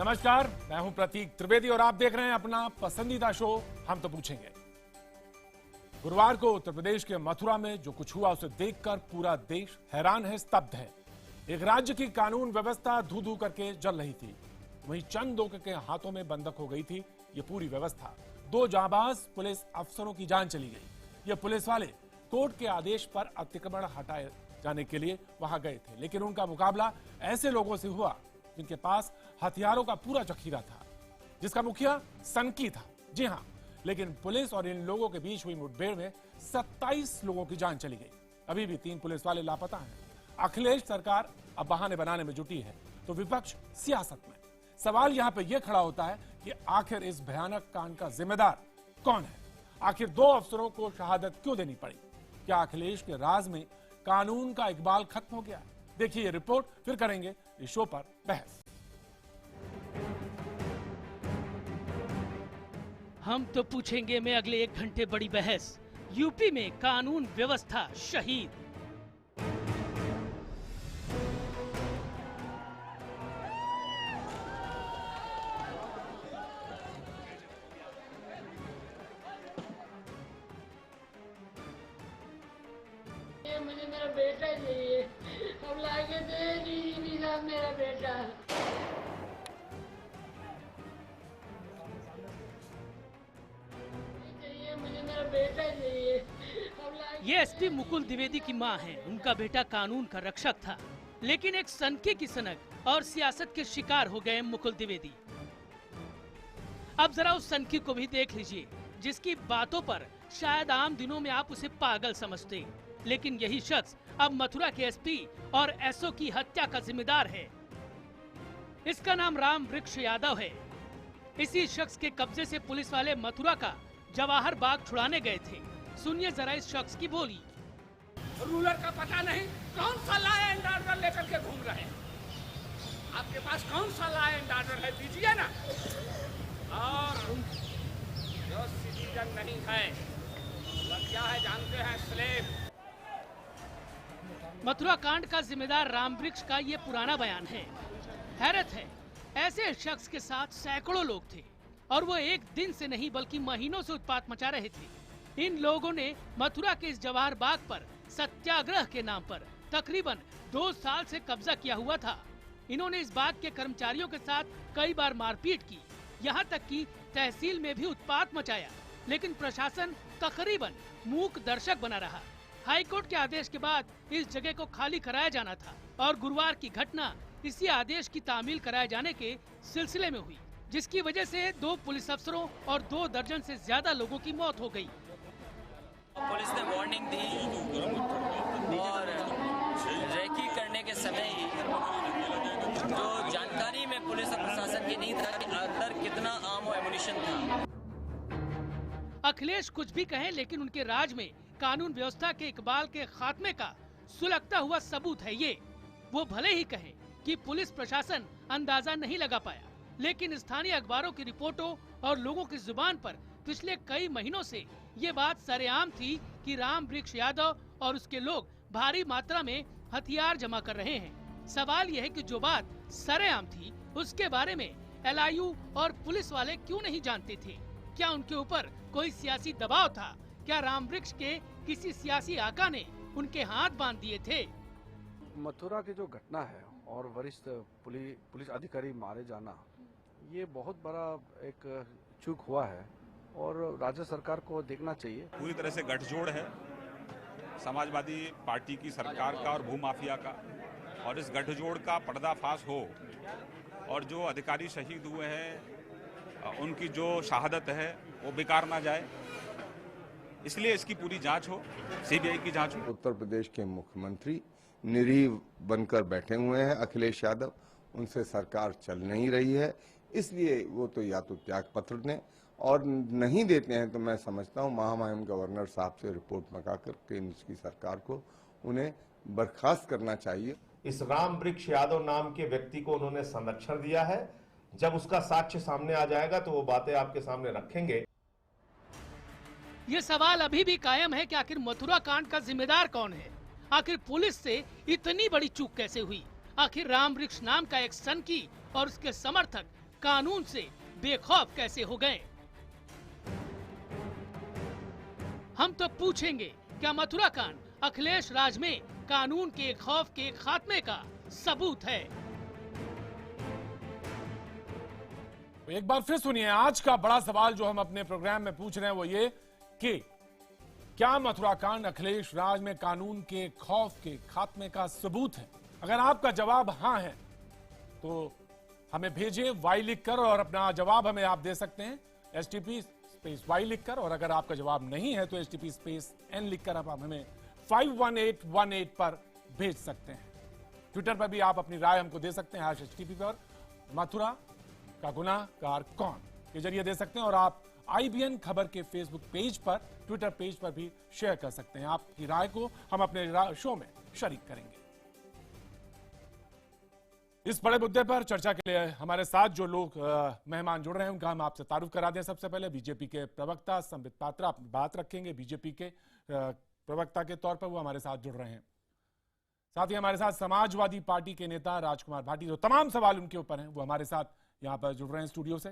नमस्कार, मैं हूं प्रतीक त्रिवेदी और आप देख रहे हैं अपना पसंदीदा शो हम तो पूछेंगे। गुरुवार को उत्तर प्रदेश के मथुरा में जो कुछ हुआ उसे देखकर पूरा देश हैरान है, स्तब्ध है। एक राज्य की कानून व्यवस्था धू धू करके जल रही थी, वहीं चंद लोगों के हाथों में बंधक हो गई थी ये पूरी व्यवस्था। 2 जांबाज पुलिस अफसरों की जान चली गई। ये पुलिस वाले कोर्ट के आदेश पर अतिक्रमण हटाए जाने के लिए वहां गए थे, लेकिन उनका मुकाबला ऐसे लोगों से हुआ जिनके पास हथियारों का पूरा जखीरा था, जिसका मुखिया सनकी था। जी हां, लेकिन पुलिस और इन लोगों के बीच हुई मुठभेड़ में 27 लोगों की जान चली गई। अभी भी 3 पुलिस वाले लापता हैं। अखिलेश सरकार अब बहाने बनाने में जुटी है तो विपक्ष सियासत में। सवाल यहां पर यह खड़ा होता है कि आखिर इस भयानक कांड का जिम्मेदार कौन है? आखिर 2 अफसरों को शहादत क्यों देनी पड़ी? क्या अखिलेश के राज में कानून का इकबाल खत्म हो गया? देखिए ये रिपोर्ट, फिर करेंगे इस शो पर बहस। हम तो पूछेंगे में अगले 1 घंटे बड़ी बहस। यूपी में कानून व्यवस्था शहीद। मुझे मेरा बेटा चाहिए, अब लाके दे नहीं साहब, मेरा बेटा। चाहिए मुझे मेरा बेटा चाहिए, अब लाके। ये एसपी मुकुल द्विवेदी की मां हैं। उनका बेटा कानून का रक्षक था, लेकिन एक सनकी की सनक और सियासत के शिकार हो गए मुकुल द्विवेदी। अब जरा उस सनकी को भी देख लीजिए, जिसकी बातों पर शायद आम दिनों में आप उसे पागल समझते, लेकिन यही शख्स अब मथुरा के एसपी और एसओ की हत्या का जिम्मेदार है। इसका नाम राम वृक्ष यादव है। इसी शख्स के कब्जे से पुलिस वाले मथुरा का जवाहर बाग छुड़ाने गए थे। सुनिए जरा इस शख्स की बोली। रूलर का पता नहीं, कौन सा लॉ एंड ऑर्डर लेकर के घूम रहे हैं? आपके पास कौन सा लॉ एंड ऑर्डर है, दीजिए ना। और जो सिटीजन नहीं है वह क्या है जानते हैं? स्लेव। मथुरा कांड का जिम्मेदार राम वृक्ष का ये पुराना बयान है। हैरत है, ऐसे शख्स के साथ सैकड़ों लोग थे और वो एक दिन से नहीं बल्कि महीनों से उत्पात मचा रहे थे। इन लोगों ने मथुरा के इस जवाहर बाग पर सत्याग्रह के नाम पर तकरीबन 2 साल से कब्जा किया हुआ था। इन्होंने इस बाग के कर्मचारियों के साथ कई बार मारपीट की, यहाँ तक कि तहसील में भी उत्पात मचाया, लेकिन प्रशासन तकरीबन मूक दर्शक बना रहा। हाईकोर्ट के आदेश के बाद इस जगह को खाली कराया जाना था और गुरुवार की घटना इसी आदेश की तामील कराए जाने के सिलसिले में हुई, जिसकी वजह से 2 पुलिस अफसरों और 2 दर्जन से ज्यादा लोगों की मौत हो गई। पुलिस ने वार्निंग दी और रेकी करने के समय ही जो जानकारी में पुलिस और प्रशासन की नहीं था कि अंदर कितना आम एमुनिशन था। अखिलेश कुछ भी कहें, लेकिन उनके राज में कानून व्यवस्था के इकबाल के खात्मे का सुलगता हुआ सबूत है ये। वो भले ही कहें कि पुलिस प्रशासन अंदाजा नहीं लगा पाया, लेकिन स्थानीय अखबारों की रिपोर्टों और लोगों की जुबान पर पिछले कई महीनों से ये बात सरेआम थी कि राम वृक्ष यादव और उसके लोग भारी मात्रा में हथियार जमा कर रहे हैं। सवाल यह है कि जो बात सरेआम थी उसके बारे में LIU और पुलिस वाले क्यों नहीं जानते थे? क्या उनके ऊपर कोई सियासी दबाव था? क्या राम वृक्ष के किसी सियासी आका ने उनके हाथ बांध दिए थे? मथुरा की जो घटना है और वरिष्ठ पुलिस अधिकारी मारे जाना, ये बहुत बड़ा एक चूक हुआ है और राज्य सरकार को देखना चाहिए। पूरी तरह से गठजोड़ है समाजवादी पार्टी की, सरकार का और भूमाफिया का, और इस गठजोड़ का पर्दाफाश हो और जो अधिकारी शहीद हुए हैं उनकी जो शहादत है वो बेकार ना जाए, इसलिए इसकी पूरी जांच हो, CBI की जांच हो। उत्तर प्रदेश के मुख्यमंत्री निरीह बनकर बैठे हुए हैं अखिलेश यादव, उनसे सरकार चल नहीं रही है, इसलिए वो तो या तो त्याग पत्र दें और नहीं देते हैं तो मैं समझता हूँ महामहिम गवर्नर साहब से रिपोर्ट मंगा कर केंद्र की सरकार को उन्हें बर्खास्त करना चाहिए। इस राम वृक्ष यादव नाम के व्यक्ति को उन्होंने संरक्षण दिया है। जब उसका साक्ष्य सामने आ जाएगा तो वो बातें आपके सामने रखेंगे। ये सवाल अभी भी कायम है कि आखिर मथुरा कांड का जिम्मेदार कौन है? आखिर पुलिस से इतनी बड़ी चूक कैसे हुई? आखिर राम वृक्ष नाम का एक सनकी और उसके समर्थक कानून से बेखौफ कैसे हो गए। हम तो पूछेंगे, क्या मथुरा कांड अखिलेश राज में कानून के खौफ के खात्मे का सबूत है? एक बार फिर सुनिए, आज का बड़ा सवाल जो हम अपने प्रोग्राम में पूछ रहे हैं वो ये कि क्या मथुरा कांड अखिलेश राज में कानून के खौफ के खात्मे का सबूत है? अगर आपका जवाब हां है तो हमें भेजें वाई लिखकर, और अपना जवाब हमें आप दे सकते हैं STP स्पेस वाई लिखकर, और अगर आपका जवाब नहीं है तो STP स्पेस N लिखकर आप हमें 51818 पर भेज सकते हैं। ट्विटर पर भी आप अपनी राय हमको दे सकते हैं #STP पर मथुरा का गुनाहगार कौन के जरिए दे सकते हैं, और आप IBN खबर के फेसबुक पेज पर, ट्विटर पेज पर भी शेयर कर सकते हैं। आपकी राय को हम अपने शो में शरीक करेंगे। इस बड़े मुद्दे पर चर्चा के लिए हमारे साथ जो लोग मेहमान जुड़ रहे हैं उनका हम आपसे तारुफ करा दें। सबसे पहले बीजेपी के प्रवक्ता संबित पात्रा बात रखेंगे। बीजेपी के प्रवक्ता के तौर पर वो हमारे साथ जुड़ रहे हैं। साथ ही हमारे साथ समाजवादी पार्टी के नेता राजकुमार भाटी, जो तमाम सवाल उनके ऊपर हैं, वो हमारे साथ यहां पर जुड़ रहे हैं स्टूडियो से।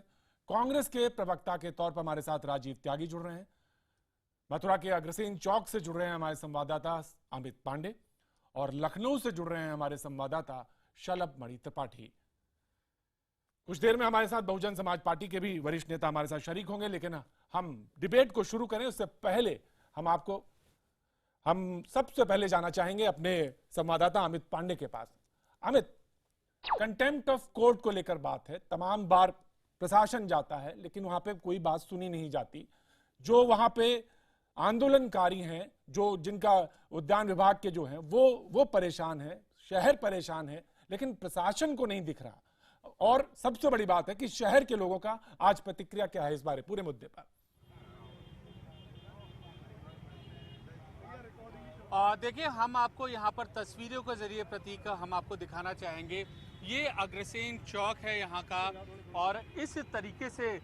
कांग्रेस के प्रवक्ता के तौर पर हमारे साथ राजीव त्यागी जुड़ रहे हैं। मथुरा के अग्रसेन चौक से जुड़ रहे हैं हमारे संवाददाता अमित पांडे, और लखनऊ से जुड़ रहे हैं हमारे संवाददाता शलभ मणि त्रिपाठी। कुछ देर में हमारे साथ बहुजन समाज पार्टी के भी वरिष्ठ नेता हमारे साथ शरीक होंगे, लेकिन हम डिबेट को शुरू करें उससे पहले हम सबसे पहले जाना चाहेंगे अपने संवाददाता अमित पांडे के पास। अमित, कंटेम्प्ट ऑफ कोर्ट को लेकर बात है, तमाम बार प्रशासन जाता है लेकिन वहां पे कोई बात सुनी नहीं जाती। जो वहां पे आंदोलनकारी हैं, जो जिनका उद्यान विभाग के जो हैं वो परेशान है, शहर परेशान है, लेकिन प्रशासन को नहीं दिख रहा। और सबसे बड़ी बात है कि शहर के लोगों का आज प्रतिक्रिया क्या है इस बारे पूरे मुद्दे पर? देखिए, हम आपको यहाँ पर तस्वीरों के जरिए प्रतीक हम आपको दिखाना चाहेंगे। ये अग्रसेन चौक है यहाँ का, और इस तरीके से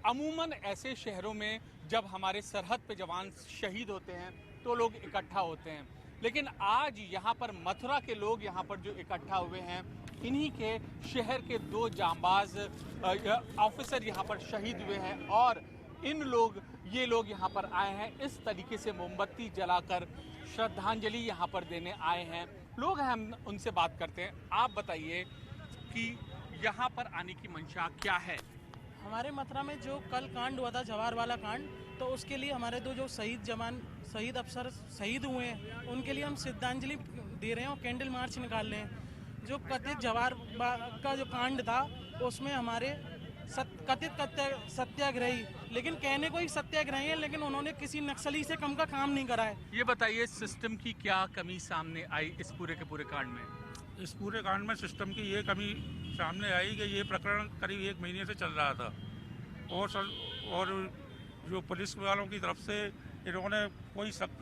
अमूमन ऐसे शहरों में जब हमारे सरहद पे जवान शहीद होते हैं तो लोग इकट्ठा होते हैं, लेकिन आज यहाँ पर मथुरा के लोग यहाँ पर जो इकट्ठा हुए हैं, इन्हीं के शहर के 2 जांबाज ऑफिसर यहाँ पर शहीद हुए हैं, और ये लोग यहाँ पर आए हैं इस तरीके से मोमबत्ती जलाकर श्रद्धांजलि यहाँ पर देने आए हैं। लोग हैं, हम उनसे बात करते हैं। आप बताइए कि यहाँ पर आने की मंशा क्या है? हमारे मथुरा में जो कल कांड हुआ था, जवाहर वाला कांड, तो उसके लिए हमारे 2 जो शहीद अफसर शहीद हुए हैं उनके लिए हम श्रद्धांजलि दे रहे हैं और कैंडल मार्च निकाल रहे हैं। जो कथित जवाहर का जो कांड था उसमें हमारे कथित सत्याग्रही, लेकिन कहने को ही सत्याग्रही है, लेकिन उन्होंने किसी नक्सली से कम का काम नहीं करा है। ये बताइए, सिस्टम की क्या कमी सामने आई इस पूरे के पूरे कांड में? इस पूरे कांड में सिस्टम की ये कमी सामने आई कि ये प्रकरण करीब 1 महीने से चल रहा था, और जो पुलिस वालों की तरफ से इन्होंने कोई सख्त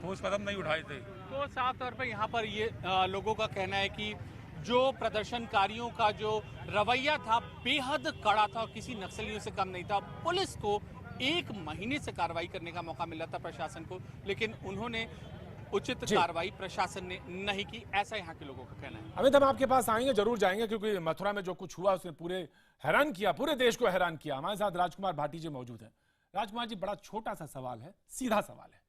ठोस कदम नहीं उठाए थे। तो साफ तौर पर यहाँ पर ये लोगों का कहना है कि जो प्रदर्शनकारियों का जो रवैया था बेहद कड़ा था, किसी नक्सलियों से कम नहीं था। पुलिस को 1 महीने से कार्रवाई करने का मौका मिला था प्रशासन को, लेकिन उन्होंने उचित कार्रवाई प्रशासन ने नहीं की, ऐसा यहाँ के लोगों का कहना है। अमित, हम आपके पास आएंगे, जरूर जाएंगे, क्योंकि मथुरा में जो कुछ हुआ उसने पूरे हैरान किया, पूरे देश को हैरान किया। हमारे साथ राजकुमार भाटी जी मौजूद हैं। राजकुमार जी, बड़ा छोटा सा सवाल है, सीधा सवाल है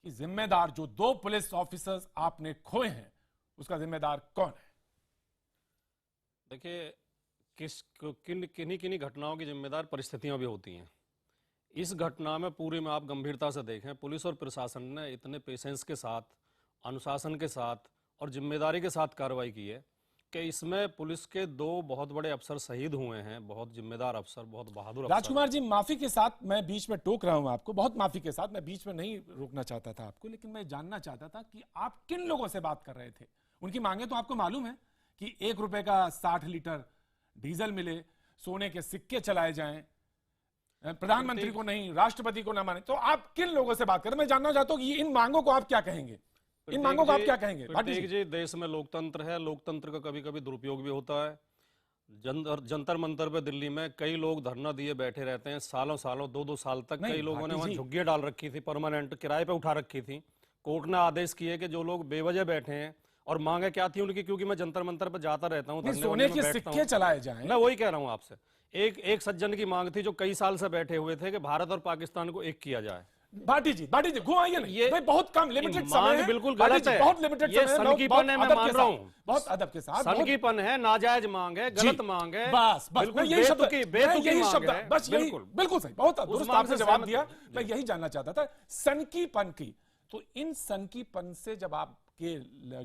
कि जिम्मेदार जो 2 पुलिस ऑफिसर्स आपने खोए हैं उसका जिम्मेदार कौन है? देखिए, किन्हीं घटनाओं की जिम्मेदार परिस्थितियां भी होती हैं। इस घटना में पूरी में आप गंभीरता से देखें, पुलिस और प्रशासन ने इतने पेशेंस के साथ, अनुशासन के साथ और जिम्मेदारी के साथ कार्रवाई की है कि इसमें पुलिस के 2 बहुत बड़े अफसर शहीद हुए हैं, बहुत जिम्मेदार अफसर, बहुत बहादुर अफसर। राजकुमार जी, माफी के साथ मैं बीच में टोक रहा हूं आपको, बहुत माफी के साथ, मैं बीच में नहीं रोकना चाहता था आपको, लेकिन मैं जानना चाहता था कि आप किन लोगों से बात कर रहे थे। उनकी मांगे तो आपको मालूम है कि 1 रुपए का 60 लीटर डीजल मिले, सोने के सिक्के चलाए जाएं, प्रधानमंत्री को नहीं, राष्ट्रपति को ना माने, तो आप किन लोगों से बात करें? मैं जानना चाहता हूं कि इन मांगों को आप क्या कहेंगे? इन मांगों को आप क्या कहेंगे? देख जी, देश में लोकतंत्र है, लोकतंत्र का कभी कभी दुरुपयोग भी होता है। जंतर मंतर पे दिल्ली में कई लोग धरना दिए बैठे रहते हैं, सालों 2-2 साल तक। कई लोगों ने वहां झुग्गियां डाल रखी थी, परमानेंट किराए पे उठा रखी थी। कोर्ट ने आदेश किए कि जो लोग बेवजह बैठे हैं और मांगे क्या थी उनकी, क्योंकि मैं जंतर मंतर पर जाता रहता हूँ, सोने के सिक्के चलाए जाएं। मैं वही कह रहा हूँ आपसे, एक सज्जन की मांग थी जो कई साल से बैठे हुए थे कि भारत और पाकिस्तान को एक किया जाए। भाटी जी घुमाइए नहीं, ये बहुत कम लिमिटेड समय है, बिल्कुल गलत है, बहुत लिमिटेड ये सनकीपन है, मैं मान रहा हूँ, बहुत अदब के साथ सनकीपन है, नाजायज मांग है, गलत मांग है, बस यही शब्द, बस यही बिल्कुल सही, बहुत दुरुस्त आपने जवाब दिया। मैं यही जानना चाहता था सनकीपन की, तो इन सनकीपन से जब आपके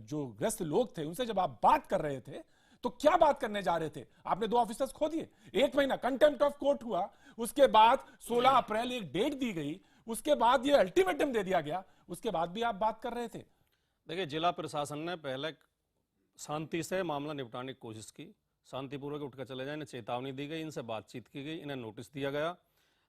जो ग्रस्त लोग थे उनसे जब आप बात कर रहे थे तो क्या बात करने जा रहे थे? आपने 2 ऑफिसर्स खो दिए, 1 महीना कंटेम्प्ट ऑफ कोर्ट हुआ, उसके बाद 16 अप्रैल एक डेट दी गई, उसके बाद ये अल्टीमेटम दे दिया गया, उसके बाद भी आप बात कर रहे थे। देखिए, जिला प्रशासन ने पहले शांति से मामला निपटाने की कोशिश की, शांतिपूर्वक उठकर चले जाए, इन्हें चेतावनी दी गई, इनसे बातचीत की गई, इन्हें नोटिस दिया गया,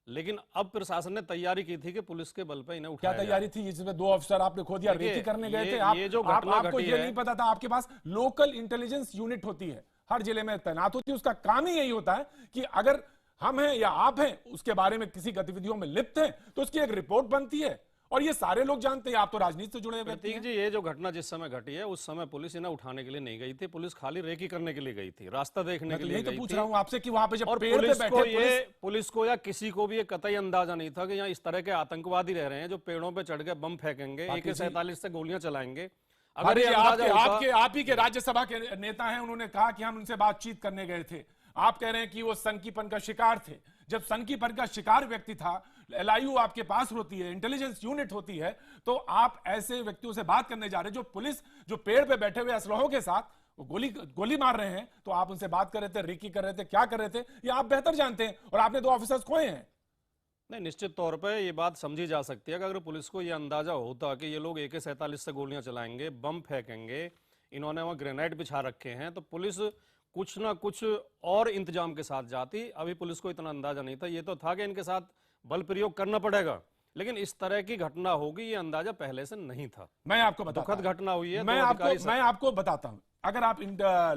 लेकिन अब प्रशासन ने तैयारी की थी कि पुलिस के बल पे इन्हें उठाया। क्या तैयारी थी? इसमें 2 अफसर आपने खो दिया, रेकी करने गए थे आप, आपको ये नहीं पता था? आपके पास लोकल इंटेलिजेंस यूनिट होती है, हर जिले में तैनात होती है, उसका काम ही यही होता है कि अगर हम हैं या आप हैं उसके बारे में किसी गतिविधियों में लिप्त हैं तो उसकी एक रिपोर्ट बनती है, और ये सारे लोग जानते हैं। आप तो राजनीति से जुड़े हुए व्यक्ति हैं। जी, ये जो घटना जिस समय घटी है उस समय पुलिस इन्हें उठाने के लिए नहीं गई थी, पुलिस खाली रेकी करने के लिए गई थी, रास्ता देखने के लिए गई थी। पूछ रहा हूं आपसे कि वहां पे जब और पेड़ पे बैठे पुलिस को या किसी को भी ये कतई अंदाजा नहीं था कि यहाँ इस तरह के आतंकवादी रह रहे हैं जो पेड़ों पे चढ़ के बम फेंकेंगे, AK-47 से गोलियां चलाएंगे। अगर आप ही के राज्यसभा के नेता हैं, उन्होंने कहा कि हम उनसे बातचीत करने गए थे, आप कह रहे हैं कि वो सनकीपन का शिकार थे। जब सनकीपन का शिकार व्यक्ति था, LIU आपके पास होती है, इंटेलिजेंस यूनिट होती है, तो आप ऐसे व्यक्तियों से बात करने जा रहे हैं जो पुलिस जो पेड़ पे बैठे हुए असलहों के साथ वो गोली मार रहे हैं, तो आप उनसे बात कर रहे थे, रेकी कर रहे थे, क्या कर रहे थे, ये आप बेहतर जानते हैं, और आपने 2 ऑफिसर्स खोए हैं। नहीं, निश्चित तौर पे ये बात समझी जा सकती है कि अगर पुलिस को ये अंदाजा होता कि ये लोग AK-47 से गोलियां चलाएंगे, बम फेंकेंगे, इन्होंने वहां ग्रेनेड बिछा रखे हैं, तो पुलिस कुछ ना कुछ और इंतजाम के साथ जाती। अभी पुलिस को इतना अंदाजा नहीं था, ये तो था कि इनके साथ बल प्रयोग करना पड़ेगा, लेकिन इस तरह की घटना होगी ये अंदाजा पहले से नहीं था। मैं आपको बताता हूं, दुखद घटना हुई है। मैं आपको बताता हूं, अगर आप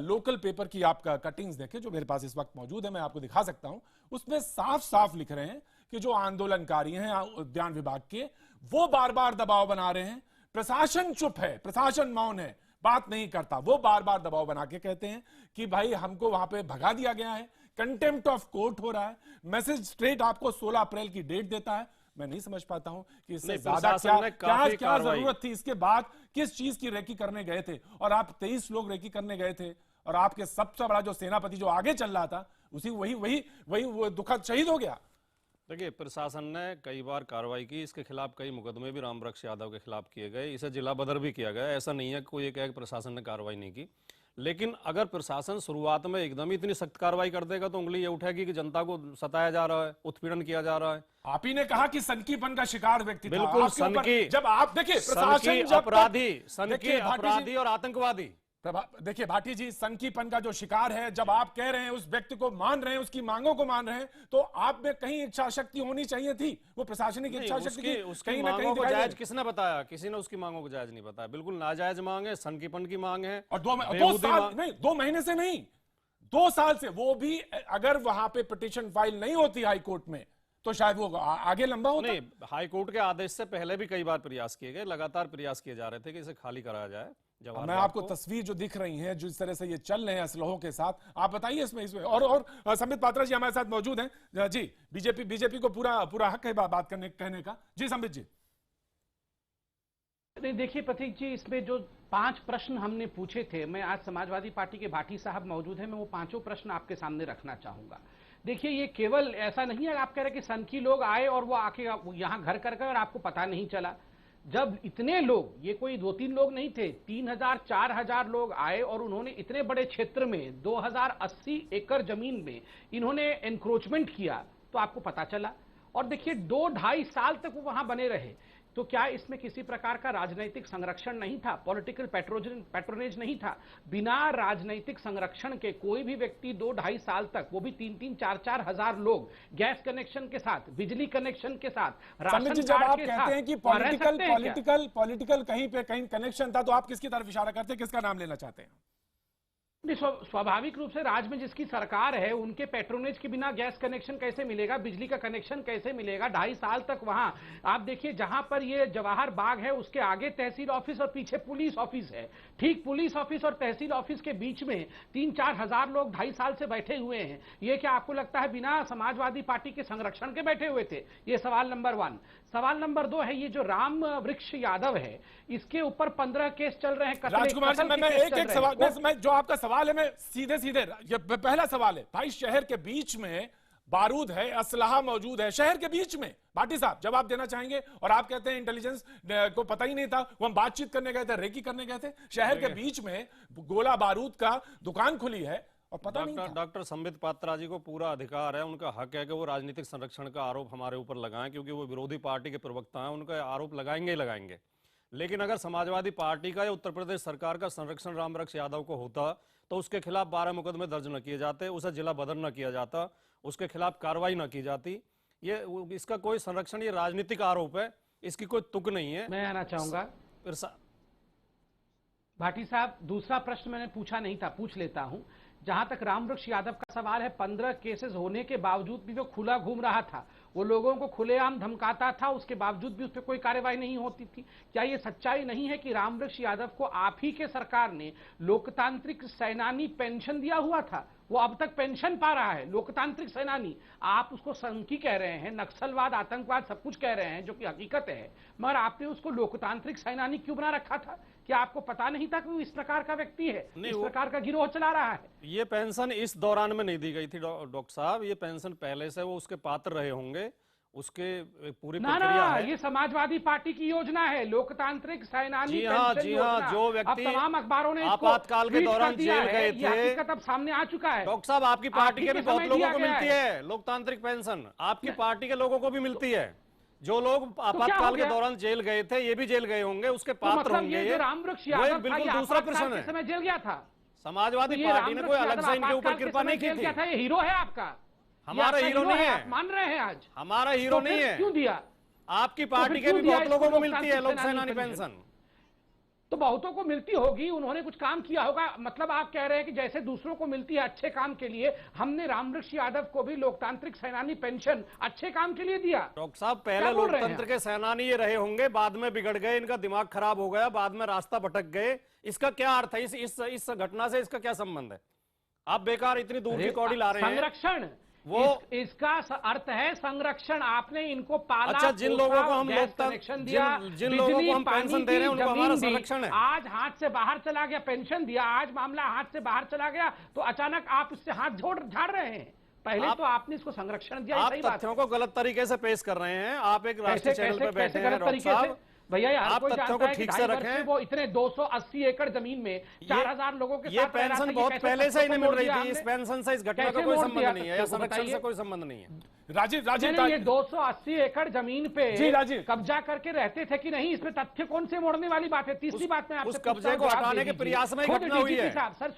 लोकल पेपर की आपका कटिंग्स देखें जो मेरे पास इस वक्त मौजूद है, मैं आपको दिखा सकता हूं, उसमें साफ साफ लिख रहे हैं कि जो आंदोलनकारी हैं उद्यान विभाग के, वो बार बार दबाव बना रहे हैं, प्रशासन चुप है, प्रशासन मौन है, बात नहीं करता। वो बार बार दबाव बना के कहते हैं कि भाई हमको वहां पे भगा दिया गया है, कंटेम्प्ट ऑफ कोर्ट हो रहा है, मैसेज स्ट्रेट आपको 16 अप्रैल की डेट देता है। मैं नहीं समझ पाता हूं कि इससे ज्यादा क्या जरूरत थी। इसके बाद किस चीज की रेकी करने गए थे, और आप 23 लोग रेकी करने गए थे, और आपके सबसे बड़ा जो सेनापति जो आगे चल रहा था वही वो दुखद शहीद हो गया। देखिए, प्रशासन ने कई बार कार्रवाई की, इसके खिलाफ कई मुकदमे भी रामवृक्ष यादव के खिलाफ किए गए, इसे जिला बदर भी किया गया। ऐसा नहीं है कोई एक प्रशासन ने कार्रवाई नहीं की, लेकिन अगर प्रशासन शुरुआत में एकदम ही इतनी सख्त कार्रवाई कर देगा तो उंगली ये उठेगी कि जनता को सताया जा रहा है, उत्पीड़न किया जा रहा है। आप ही ने कहा कि सनकीपन का शिकार व्यक्ति था। बिल्कुल सनकी, जब आप देखिए प्रशासन अपराधी और आतंकवादी। देखिए भाटी जी, सनकीपन का जो शिकार है, जब आप कह रहे हैं उस व्यक्ति को मान रहे हैं, उसकी मांगों को मान रहे हैं, तो आप में कहीं इच्छा शक्ति होनी चाहिए थी, वो प्रशासनिक इच्छा शक्ति थी। उसकी मांगों को जायज किसने बताया? किसी ने उसकी मांगों को जायज नहीं बताया, बिल्कुल नाजायज मांग है, सनकीपन की मांग है। और 2 महीने से नहीं, 2 साल से, वो भी अगर वहां पे पिटीशन फाइल नहीं होती हाई कोर्ट में तो शायद वो आगे लंबा होता। नहीं, हाई कोर्ट के आदेश से पहले भी कई बार प्रयास किए गए, लगातार प्रयास किए जा रहे थे कि इसे खाली कराया जाए। मैं आपको तस्वीर जो दिख रही है, जिस तरह से ये चल रहे हैं असलहों के साथ, आप बताइए इसमें और संबित पात्रा जी हमारे साथ मौजूद हैं। जी, बीजेपी को पूरा हक है बात कहने का। जी संबित जी। नहीं, देखिए प्रतीक जी, इसमें जो 5 प्रश्न हमने पूछे थे, मैं आज समाजवादी पार्टी के भाटी साहब मौजूद हैं, मैं वो 5 प्रश्न आपके सामने रखना चाहूंगा। देखिए, ये केवल ऐसा नहीं है आप कह रहे कि सनकी लोग आए और वो आके यहाँ घर कर और आपको पता नहीं चला। जब इतने लोग, ये कोई 2-3 लोग नहीं थे, 3000-4000 लोग आए और उन्होंने इतने बड़े क्षेत्र में 2080 एकड़ जमीन में इन्होंने एनक्रोचमेंट किया, तो आपको पता चला। और देखिए 2-2.5 साल तक वो वहां बने रहे, तो क्या इसमें किसी प्रकार का राजनीतिक संरक्षण नहीं था, पॉलिटिकल पैट्रोनेज नहीं था? बिना राजनीतिक संरक्षण के कोई भी व्यक्ति 2-2.5 साल तक, वो भी 3-4 हजार लोग, गैस कनेक्शन के साथ, बिजली कनेक्शन के साथ, राशन कार्ड के साथ, आप कहते हैं कि पॉलिटिकल कहीं पे कहीं कनेक्शन था, तो आप किसकी तरफ इशारा करते हैं, किसका नाम लेना चाहते हैं? नहीं, स्वाभाविक रूप से राज्य में जिसकी सरकार है उनके पेट्रोनेज के बिना गैस कनेक्शन कैसे मिलेगा, बिजली का कनेक्शन कैसे मिलेगा? 2.5 साल तक वहां आप देखिए, जहां पर ये जवाहर बाग है उसके आगे तहसील ऑफिस और पीछे पुलिस ऑफिस है। ठीक पुलिस ऑफिस और तहसील ऑफिस के बीच में 3-4 हजार लोग 2.5 साल से बैठे हुए हैं। ये क्या आपको लगता है बिना समाजवादी पार्टी के संरक्षण के बैठे हुए थे? ये सवाल नंबर 1। सवाल नंबर 2 है, ये जो राम वृक्ष यादव है इसके ऊपर 15 केस चल रहे हैं। राजकुमार जी, मैं एक सवाल, मैं जो आपका सवाल है मैं सीधे ये पहला सवाल है भाई, शहर के बीच में बारूद है, असलहा मौजूद है शहर के बीच में। भाटी साहब जवाब देना चाहेंगे? और आप कहते हैं इंटेलिजेंस को पता ही नहीं था, वो हम बातचीत करने गए थे, रेकी करने गए थे, शहर के बीच में गोला बारूद का दुकान खुली है और पता नहीं था। डॉक्टर संबित पात्रा जी को पूरा अधिकार है, उनका हक है कि वो राजनीतिक संरक्षण का आरोप हमारे ऊपर लगाएं, क्योंकि वो विरोधी पार्टी के प्रवक्ता हैं, उनका आरोप लगाएंगे ही लगाएंगे। लेकिन अगर समाजवादी पार्टी का या उत्तर प्रदेश सरकार का संरक्षण रामवृक्ष यादव को होता तो उसके खिलाफ 12 मुकदमे दर्ज न किए जाते, उसे जिला बदर न किया जाता, उसके खिलाफ कार्रवाई न की जाती। ये इसका कोई संरक्षण, ये राजनीतिक आरोप है, इसकी कोई तुक नहीं है। मैं आना चाहूंगा भाटी साहब, दूसरा प्रश्न मैंने पूछा नहीं था, पूछ लेता हूं। जहां तक रामवृक्ष यादव का सवाल है, 15 केसेस होने के बावजूद भी वो खुला घूम रहा था, वो लोगों को खुलेआम धमकाता था, उसके बावजूद भी उस पर कोई कार्रवाई नहीं होती थी। क्या ये सच्चाई नहीं है कि रामवृक्ष यादव को आप ही के सरकार ने लोकतांत्रिक सेनानी पेंशन दिया हुआ था, वो अब तक पेंशन पा रहा है, लोकतांत्रिक सेनानी? आप उसको संकी कह रहे हैं, नक्सलवाद, आतंकवाद सब कुछ कह रहे हैं, जो कि हकीकत है, मगर आपने उसको लोकतांत्रिक सेनानी क्यों बना रखा था? क्या आपको पता नहीं था कि वो इस प्रकार का व्यक्ति है, इस प्रकार का गिरोह चला रहा है? ये पेंशन इस दौरान में नहीं दी गई थी डॉक्टर साहब, ये पेंशन पहले से वो उसके पात्र रहे होंगे, उसके पूरी प्रक्रिया है। ये समाजवादी पार्टी की योजना है, लोकतांत्रिक सेनानी जी हाँ, जो व्यक्ति अब तमाम अखबारों ने आपातकाल के दौरान जेल गए थे, हकीकत अब सामने आ चुका है। डॉक्टर साहब, आपकी पार्टी के भी बहुत लोगों को मिलती है लोकतांत्रिक पेंशन, आपकी पार्टी के लोगों को भी मिलती है। जो लोग आपातकाल के दौरान जेल गए थे, ये भी जेल गए होंगे, उसके पात्र होंगे। ये रामवृक्ष यादव बिल्कुल दूसरा प्रश्न है। समय जेल गया था, समाजवादी पार्टी ने कोई अलग से इनके ऊपर कृपा नहीं की थी। ये हीरो है आपका? हमारा हीरो नहीं है, मान रहे हैं आज? हमारा हीरो नहीं है। क्यों दिया? आपकी पार्टी के भी बहुत लोगों को मिलती है लोक सेनानी पेंशन। तो बहुतों को मिलती होगी, उन्होंने कुछ काम किया होगा। मतलब आप कह रहे हैं कि जैसे दूसरों को मिलती है अच्छे काम के लिए, हमने रामवृक्ष यादव को भी लोकतांत्रिक सेनानी पेंशन अच्छे काम के लिए दिया? डॉक्टर साहब, पहले लोकतंत्र के सेनानी ये रहे होंगे, बाद में बिगड़ गए, इनका दिमाग खराब हो गया, बाद में रास्ता भटक गए। इसका क्या अर्थ है? इस घटना से इसका क्या संबंध है? आप बेकार इतनी दूर की कौड़ी ला रहे हैं। संरक्षण, वो इसका अर्थ है संरक्षण। आपने इनको पाला। अच्छा, जिन लोगों को हम कनेक्शन दिया, जिन लोगों को हम पेंशन दे रहे हैं, उनको हमारा संरक्षण है। आज हाथ से बाहर चला गया, पेंशन दिया, आज मामला हाथ से बाहर चला गया, तो अचानक आप इससे हाथ झाड़ रहे हैं। पहले तो आपने इसको संरक्षण दिया। आप तथ्यों को गलत तरीके से पेश कर रहे हैं। आप एक राष्ट्रीय चैनल पर बैठे हैं डॉक्टर साहब, भैया यार, कोई तथ्यों को ठीक से रखें। वो इतने 280 एकड़ जमीन में 4000 लोगों के ये पेंशन बहुत पहले से ही नहीं मिल रही थी। इस पेंशन से इस घटना का कोई संबंध नहीं है, या संरक्षण से कोई संबंध नहीं है। राजीव, ये 280 एकड़ जमीन पे कब्जा करके रहते थे कि नहीं, इसमें तथ्य कौन से मोड़ने वाली बात है? तीसरी बात में आपसे कब्जे को हटाने के प्रयास में घटना हुई है। सर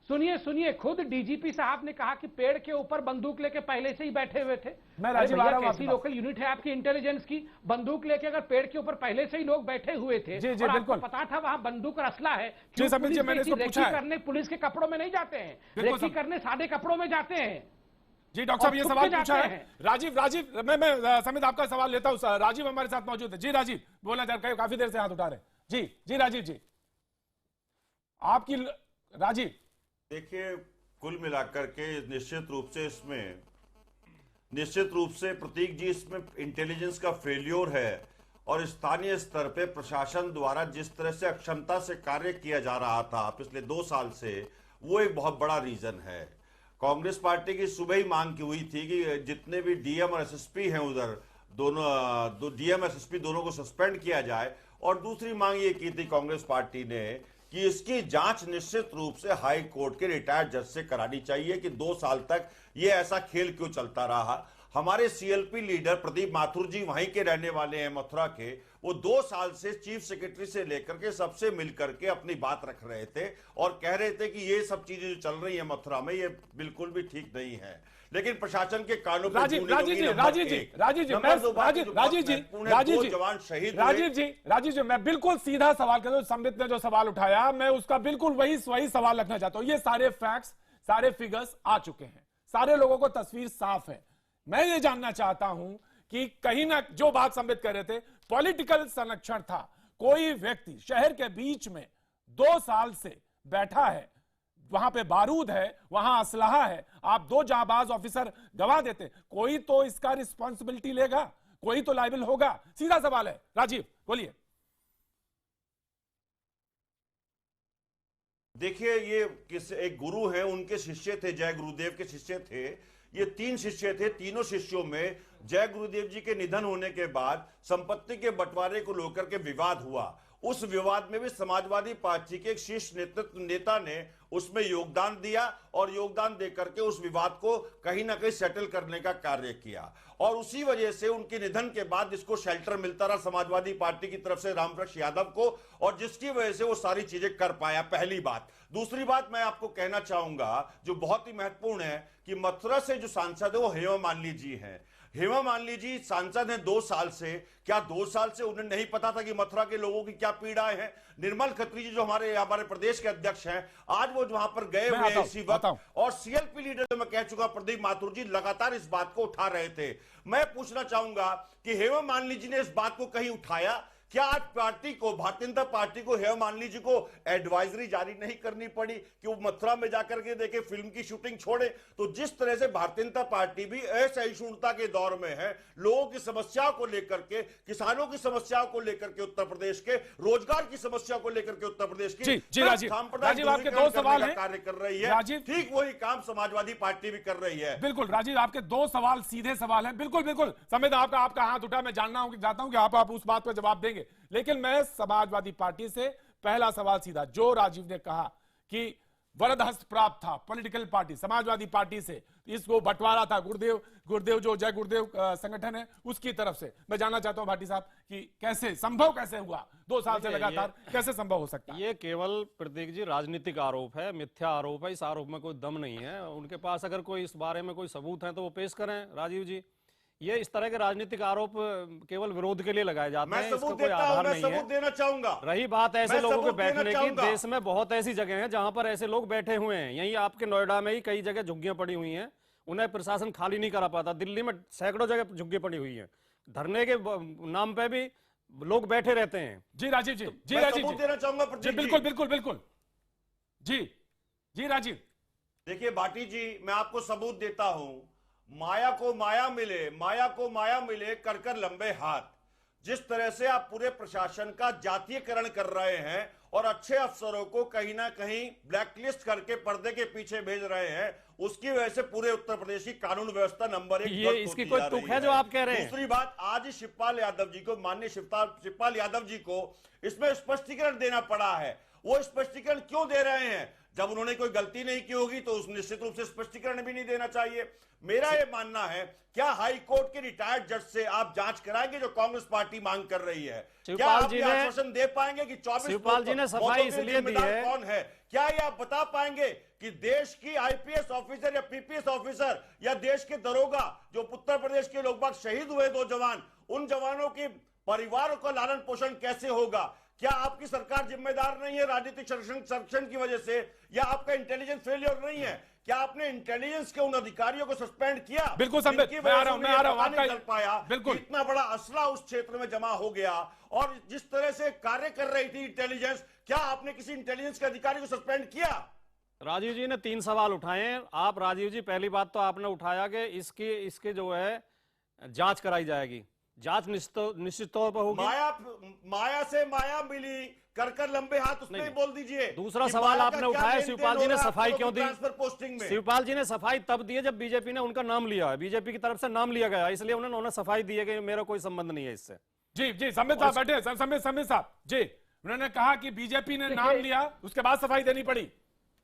सुनिए, खुद डीजीपी साहब ने कहा कि पेड़ के ऊपर बंदूक लेके पहले से ही बैठे हुए थे। मैं राजीव आ रहा हूं। कैसी लोकल यूनिट है आपकी इंटेलिजेंस की? बंदूक लेके अगर पेड़ के ऊपर पहले से ही लोग बैठे हुए थे, जी, और आपको पता था वहां बंदूक और असला है, रेकी करने पुलिस के कपड़ों में नहीं जाते हैं, रेकी करने सादे कपड़ों में जाते हैं। जी डॉक्टर साहब, ये सवाल पूछा है राजीव। मैं समित आपका सवाल लेता हूं। राजीव हमारे साथ मौजूद है। जी राजीव, बोलना चाह रहे, काफी देर से हाथ उठा रहे हैं। जी राजीव जी, आपकी। राजीव देखिए, कुल मिलाकर के निश्चित रूप से प्रतीक जी, इसमें इंटेलिजेंस का फेल्योर है, और स्थानीय स्तर पे प्रशासन द्वारा जिस तरह से अक्षमता से कार्य किया जा रहा था पिछले 2 साल से, वो एक बहुत बड़ा रीजन है। कांग्रेस पार्टी की सुबह ही मांग की हुई थी कि जितने भी डीएम और एसएसपी हैं उधर, दोनों डीएम एसएसपी दोनों को सस्पेंड किया जाए, और दूसरी मांग ये की थी कांग्रेस पार्टी ने कि इसकी जांच निश्चित रूप से हाई कोर्ट के रिटायर्ड जज से करानी चाहिए कि 2 साल तक ये ऐसा खेल क्यों चलता रहा। हमारे सीएलपी लीडर प्रदीप माथुर जी वहीं के रहने वाले हैं, मथुरा के। वो 2 साल से चीफ सेक्रेटरी से लेकर के सबसे मिलकर के अपनी बात रख रहे थे और कह रहे थे कि ये सब चीजें जो चल रही है मथुरा में, ये बिल्कुल भी ठीक नहीं है। लेकिन प्रशासन के कानों पर राजीव जी, मैं बिल्कुल सीधा सवाल कर, संबित ने जो सवाल उठाया मैं उसका बिल्कुल वही सवाल रखना चाहता हूं। ये सारे फैक्ट्स, सारे फिगर्स आ चुके हैं, सारे लोगों को तस्वीर साफ है। मैं ये जानना चाहता हूं कि कहीं ना, जो बात संबित कर रहे थे, पॉलिटिकल संरक्षण था। कोई व्यक्ति शहर के बीच में 2 साल से बैठा है, वहां पे बारूद है, वहां असलहा है, आप 2 जाबाज ऑफिसर गवा देते, कोई तो इसका रिस्पॉन्सिबिलिटी लेगा, कोई तो लायबल होगा। सीधा सवाल है। राजीव बोलिए। देखिए, ये एक गुरु है, उनके शिष्य थे, जय गुरुदेव के शिष्य थे। ये 3 शिष्य थे। तीनों शिष्यों में जय गुरुदेव जी के निधन होने के बाद संपत्ति के बंटवारे को लेकर के विवाद हुआ। उस विवाद में भी समाजवादी पार्टी के एक शीर्ष नेता ने उसमें योगदान दिया और योगदान देकर के उस विवाद को कहीं ना कहीं सेटल करने का कार्य किया। और उसी वजह से उनके निधन के बाद जिसको शेल्टर मिलता रहा समाजवादी पार्टी की तरफ से रामवृक्ष यादव को, और जिसकी वजह से वो सारी चीजें कर पाया। पहली बात। दूसरी बात मैं आपको कहना चाहूंगा जो बहुत ही महत्वपूर्ण है कि मथुरा से जो सांसद है वो हेमा मालिनी जी हैं। हेमा मालिनी जी सांसद हैं 2 साल से। क्या 2 साल से उन्हें नहीं पता था कि मथुरा के लोगों की क्या पीड़ाएं हैं? निर्मल खत्री जी जो हमारे प्रदेश के अध्यक्ष हैं, आज वो वहां पर गए हुए हैं इसी वक्त, और सीएलपी लीडर जो मैं कह चुका प्रदीप माथुर जी लगातार इस बात को उठा रहे थे। मैं पूछना चाहूंगा कि हेमा मालिनी जी ने इस बात को कहीं उठाया? क्या आज पार्टी को, भारतीय जनता पार्टी को, हेमा मालिनी जी को एडवाइजरी जारी नहीं करनी पड़ी कि वो मथुरा में जाकर के देखे, फिल्म की शूटिंग छोड़े? तो जिस तरह से भारतीय जनता पार्टी भी असहिष्णुता के दौर में है, लोगों की समस्याओं को लेकर के, किसानों की समस्याओं को लेकर के उत्तर प्रदेश के, रोजगार की समस्या को लेकर के उत्तर प्रदेश की राजीव आपके 2 सवाल हैं, कार्य कर रही है। ठीक वही काम समाजवादी पार्टी भी कर रही है। बिल्कुल राजीव, आपके 2 सवाल सीधे सवाल हैं। बिल्कुल संबित, आपका हाथ उठा, मैं चाहता हूं कि आप उस बात पर जवाब देंगे। लेकिन मैं समाजवादी पार्टी से पहला सवाल सीधा, जो राजीव ने कहा कि वरद हस्त प्राप्त था पॉलिटिकल पार्टी समाजवादी पार्टी से, इसको बंटवारा था गुरुदेव जो जय गुरुदेव संगठन है उसकी तरफ से। मैं जानना चाहता हूं भाटी साहब कि कैसे हुआ 2 साल से लगातार, कैसे संभव हो सकता है? ये केवल प्रतीक जी राजनीतिक आरोप है, मिथ्या आरोप है। इस आरोप में कोई दम नहीं है। उनके पास अगर कोई इस बारे में कोई सबूत है तो वो पेश करें राजीव जी। ये इस तरह के राजनीतिक आरोप केवल विरोध के लिए लगाए जाते हैं, इसका कोई आधार नहीं है। देना चाहूंगा। रही बात ऐसे लोगों के बैठने की, देश में बहुत ऐसी जगह हैं जहां पर ऐसे लोग बैठे हुए हैं। यहीं आपके नोएडा में ही कई जगह झुग्गियां पड़ी हुई हैं, उन्हें प्रशासन खाली नहीं करा पाता। दिल्ली में सैकड़ों जगह झुग्गी पड़ी हुई है, धरने के नाम पे भी लोग बैठे रहते हैं। जी राजीव जी, देना चाहूंगा। बिल्कुल जी राजीव। देखिए भाटी जी, मैं आपको सबूत देता हूं। माया को माया मिले कर लंबे हाथ। जिस तरह से आप पूरे प्रशासन का जातीयकरण कर रहे हैं और अच्छे अफसरों को कहीं ना कहीं ब्लैकलिस्ट करके पर्दे के पीछे भेज रहे हैं, उसकी वजह से पूरे उत्तर प्रदेश की कानून व्यवस्था नंबर 1 ये इसकी कोई तुक है जो आप कह रहे हैं? दूसरी बात, आज शिवपाल यादव जी को, माननीय शिवपाल यादव जी को इसमें स्पष्टीकरण देना पड़ा है। वो स्पष्टीकरण क्यों दे रहे हैं? जब उन्होंने कोई गलती नहीं की होगी तो उस निश्चित रूप से स्पष्टीकरण भी नहीं देना चाहिए। मेरा यह मानना है, क्या हाई कोर्ट के रिटायर्ड जज से आप जांच कराएंगे जो कांग्रेस पार्टी मांग कर रही है? क्या आप ये आश्वासन दे पाएंगे कि 24 जी ने सफाई इसलिए दी है? कौन है? क्या ये आप बता पाएंगे कि देश की आईपीएस ऑफिसर या पीपीएस ऑफिसर या देश के दरोगा जो उत्तर प्रदेश के लोग बाग शहीद हुए 2 जवान, उन जवानों के परिवारों का लालन पोषण कैसे होगा? क्या आपकी सरकार जिम्मेदार नहीं है राजनीतिक संरक्षण की वजह से, या आपका इंटेलिजेंस फेलियर नहीं है? क्या आपने इंटेलिजेंस के उन अधिकारियों को सस्पेंड किया? बिल्कुल संबित, मैं आ रहा हूं आपका कर पाया। बिल्कुल, इतना बड़ा असला उस क्षेत्र में जमा हो गया, और जिस तरह से कार्य कर रही थी इंटेलिजेंस, क्या आपने किसी इंटेलिजेंस के अधिकारी को सस्पेंड किया? राजीव जी ने 3 सवाल उठाए हैं। आप राजीव जी, पहली बात तो आपने उठाया कि इसके जो है जांच कराई जाएगी। जांच निश्चित तौर पर होगी। माया से माया मिली कर लंबे हाथ, उसमें ही बोल दीजिए। दूसरा सवाल आपने उठाया, शिवपाल जी ने सफाई क्यों दी? पोस्टिंग में शिवपाल जी ने सफाई तब दी है जब बीजेपी ने उनका नाम लिया है, बीजेपी की तरफ से नाम लिया गया, इसलिए उन्होंने सफाई दी है कि मेरा कोई संबंध नहीं है इससे। जी संबित साहब बैठे, संबित साहब जी, उन्होंने कहा कि बीजेपी ने नाम लिया, उसके बाद सफाई देनी पड़ी।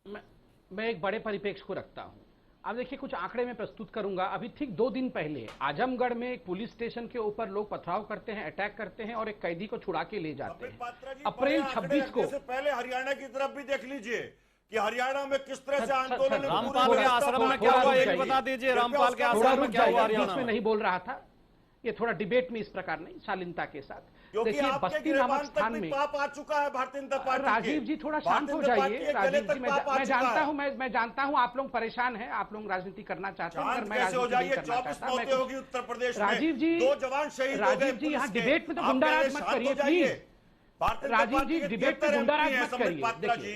मैं एक बड़े परिप्रेक्ष्य को रखता हूं। अब देखिए, कुछ आंकड़े में प्रस्तुत करूंगा। अभी ठीक 2 दिन पहले आजमगढ़ में एक पुलिस स्टेशन के ऊपर लोग पथराव करते हैं, अटैक करते हैं और एक कैदी को छुड़ा के ले जाते हैं। अप्रैल 26 को पहले हरियाणा की तरफ भी देख लीजिए, कि हरियाणा में किस तरह से आंदोलन में रामपाल के आश्रम में क्या हुआ ये बता दीजिए। रामपाल के आश्रम में क्या हुआ हरियाणा में? नहीं बोल रहा था, ये थोड़ा डिबेट में इस प्रकार नहीं, शालीनता के साथ। क्योंकि देखिए बस्ती नामक स्थान में पाप आ चुका है भारतीय जनता पार्टी। राजीव जी थोड़ा शांत हो जाइए। राजीव जी मैं जानता हूं आप लोग परेशान हैं, आप लोग राजनीति करना चाहते हैं, मैं राजनीति नहीं करना चाहता। होगी उत्तर प्रदेश में राजीव जी, 2 जवान शहीद हो गए। राजीव जी यहाँ डिबेट में तो गुंडाराज मत करिए प्लीज। राजीव जी डिबेट में गुंडाराज मत करिए।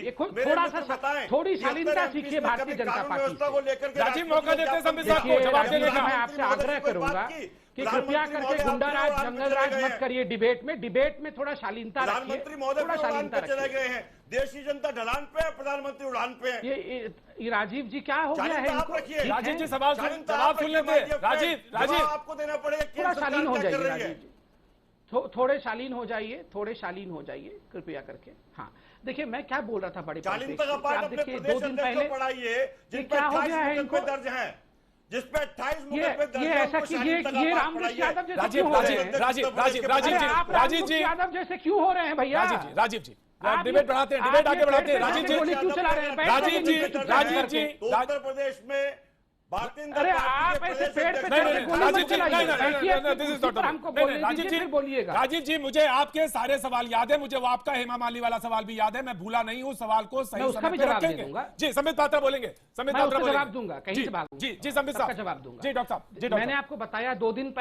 देखिए थोड़ा सा थोड़ी शालीनता सीखिए भारतीय जनता पार्टी से। राजीव मौका देते संबित साहब को जवाब देने का। मैं आपसे आग्रह करूंगा कि कृपया करके गुंडाराज जंगलराज मत करिए डिबेट में। डिबेट में थोड़ा शालीनता रखिए, प्रधानमंत्री महोदय थोड़ा शालीनता चले रखिए। गए हैं, देश की जनता ढलान पे है, प्रधानमंत्री उड़ान पे है। ये राजीव जी क्या हो गया है इनको? राजीव जी जवाब सुन लेते। राजीव आपको देना पड़ेगा। थोड़ा शालीन हो जाइए राजीव जी, थोड़े शालीन हो जाइए, थोड़े शालीन हो जाइए कृपया करके। हाँ देखिए मैं क्या बोल रहा था बड़े शालीनता का पाठ अपने प्रदेश अध्यक्ष को पढ़ाइए, जिन पे 28 मुकदमे दर्ज हैं, जिस पे 28 मुकदमे दर्ज ये ऐसा कीजिए, ये रामकृष्ण यादव जैसे क्यों हो रहे हैं? राजीव जी यादव जैसे क्यों हो रहे हैं भैया? राजीव जी डिबेट बढ़ाते हैं, डिबेट आगे बढ़ाते हैं। राजीव जी क्यों चला रहे हैं? राजीव जी उत्तर प्रदेश में भारतीय जनता अरे आप ऐसे पेड़ पे चढ़ के गोली मत चलाइए। बोलिएगा राजीव जी, मुझे आपके सारे सवाल याद है, मुझे वो आपका हेमा मालिनी वाला सवाल भी याद है, मैं भूला नहीं हूँ। सवाल को सही समय पे रखेंगे। जी संबित पात्रा बोलेंगे, संबित पात्रा जवाब दूंगा, कहीं से भागूंगा। जी संबित साहब जवाब दूंगा। जी डॉक्टर साहब, मैंने आपको बताया 2 दिन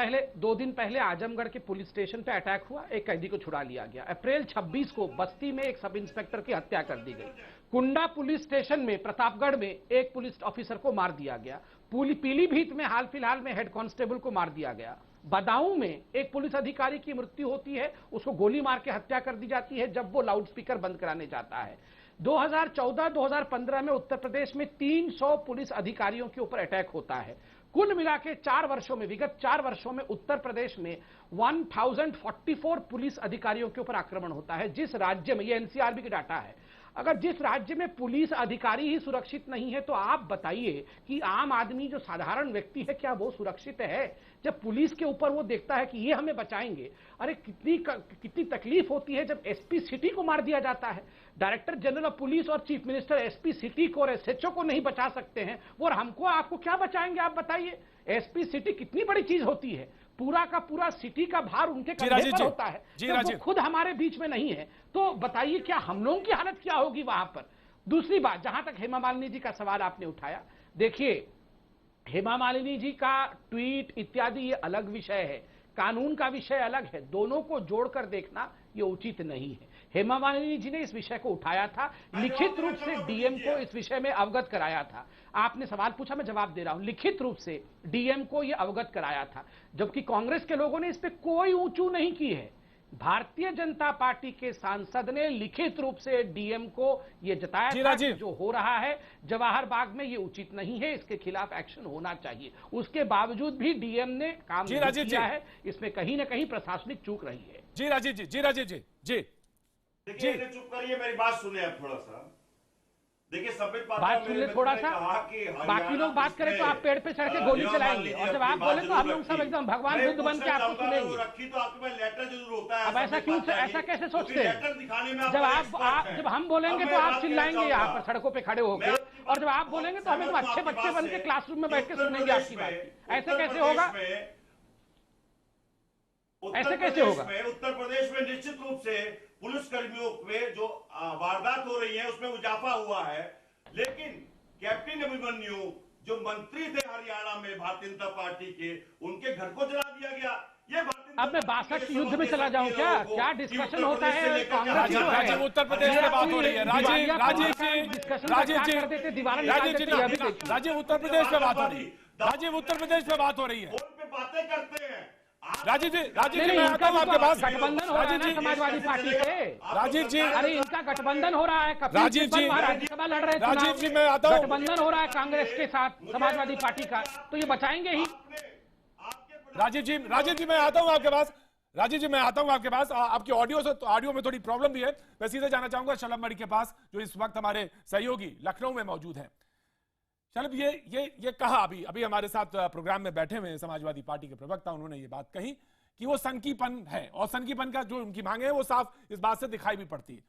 पहले आजमगढ़ के पुलिस स्टेशन पे अटैक हुआ, एक कैदी को छुड़ा लिया गया। अप्रैल 26 को बस्ती में एक सब इंस्पेक्टर की हत्या कर दी गई। कुंडा पुलिस स्टेशन में प्रतापगढ़ में एक पुलिस ऑफिसर को मार दिया गया। पीलीभीत में हाल फिलहाल में हेड कांस्टेबल को मार दिया गया। बदाऊं में एक पुलिस अधिकारी की मृत्यु होती है, उसको गोली मार के हत्या कर दी जाती है जब वो लाउडस्पीकर बंद कराने जाता है। 2014-2015 में उत्तर प्रदेश में 300 पुलिस अधिकारियों के ऊपर अटैक होता है। कुल मिला के 4 वर्षों में, विगत 4 वर्षों में उत्तर प्रदेश में 1044 पुलिस अधिकारियों के ऊपर आक्रमण होता है। जिस राज्य में, ये एनसीआरबी की डाटा है, अगर जिस राज्य में पुलिस अधिकारी ही सुरक्षित नहीं है तो आप बताइए कि आम आदमी जो साधारण व्यक्ति है क्या वो सुरक्षित है? जब पुलिस के ऊपर वो देखता है कि ये हमें बचाएंगे, अरे कितनी तकलीफ होती है जब एसपी सिटी को मार दिया जाता है। डायरेक्टर जनरल ऑफ पुलिस और चीफ मिनिस्टर एसपी सिटी को और एसएचओ को नहीं बचा सकते हैं, वो हमको आपको क्या बचाएंगे? आप बताइए। एसपी सिटी कितनी बड़ी चीज होती है, पूरा का पूरा सिटी का भार उनके कंधे पर होता है। तो वो खुद हमारे बीच में नहीं है, तो बताइए क्या हम लोगों की हालत क्या होगी वहां पर? दूसरी बात, जहां तक हेमा मालिनी जी का सवाल आपने उठाया, देखिए हेमा मालिनी जी का ट्वीट इत्यादि ये अलग विषय है, कानून का विषय अलग है, दोनों को जोड़कर देखना ये उचित नहीं है। हेमा मालिनी जी ने इस विषय को उठाया था, लिखित रूप से डीएम को इस विषय में अवगत कराया था। आपने सवाल पूछा, मैं जवाब दे रहा हूं, लिखित रूप से डीएम को यह अवगत कराया था, जबकि कांग्रेस के लोगों ने इस पे कोई ऊंचू नहीं की है। भारतीय जनता पार्टी के सांसद ने लिखित रूप से डीएम को यह जताया था कि जो हो रहा है जवाहर बाग में ये उचित नहीं है, इसके खिलाफ एक्शन होना चाहिए। उसके बावजूद भी डीएम ने काम नहीं किया है, इसमें कहीं ना कहीं प्रशासनिक चूक रही है। जी राजीव जी, जी राजीव जी, जी देखिए चुप करिए, मेरी बात सुनिए आप थोड़ा सा। देखिए बात सुन ले थोड़ा सा, बाकी लोग बात करें तो आप पेड़ पे चढ़ के गोली चलाएंगे, और जब आप बोले तो हम लोग सब एकदम भगवान बुद्ध बन के आपको सुनेंगे। तो आपके पास लेटर जरूर होता है। अब ऐसा क्यों, ऐसा कैसे सोचते हैं? जब हम बोलेंगे तो आप चिल्लाएंगे यहाँ पर सड़कों पे खड़े होकर, और जब आप बोलेंगे तो हम एकदम अच्छे बच्चे बन के क्लासरूम में बैठ के सुनेंगे आपकी बात। ऐसे कैसे होगा? ऐसे कैसे होगा? उत्तर प्रदेश में निश्चित रूप से पुलिसकर्मियों पे जो वारदात हो रही है उसमें इजाफा हुआ है, लेकिन कैप्टन अभिमन्यु जो मंत्री थे हरियाणा में भारतीय जनता पार्टी के, उनके घर को जला दिया गया। ये अब मैं 62 युद्ध में चला जाऊं क्या? क्या डिस्कशन होता है? राजीव उत्तर प्रदेश में बात हो रही है। राजीव जी, राजीव उत्तर प्रदेश में बात हो रही है। राजीव उत्तर प्रदेश में बात हो रही है। बातें करते हैं राजीव जी, मैं आता हूं आपके पास। गठबंधन हो रहा है समाजवादी पार्टी से। राजीव जी, अरे इनका गठबंधन हो रहा है, राजीव जी राज्यसभा लड़ रहे हैं, राजीव जी मैं आता हूं। गठबंधन हो रहा है कांग्रेस के साथ समाजवादी पार्टी का, तो ये बचाएंगे ही। राजीव जी मैं आता हूं आपके पास। राजीव जी मैं आता हूं आपके पास। आपकी ऑडियो में थोड़ी प्रॉब्लम भी है। मैं सीधे जाना चाहूंगा शलभ मणि के पास, जो इस वक्त हमारे सहयोगी लखनऊ में मौजूद है। शलभ, ये कहा अभी हमारे साथ प्रोग्राम में बैठे हुए समाजवादी पार्टी के प्रवक्ता, उन्होंने ये बात कही कि वो सनकीपन है, और सनकीपन का जो उनकी मांगे है वो साफ इस बात से दिखाई भी पड़ती है।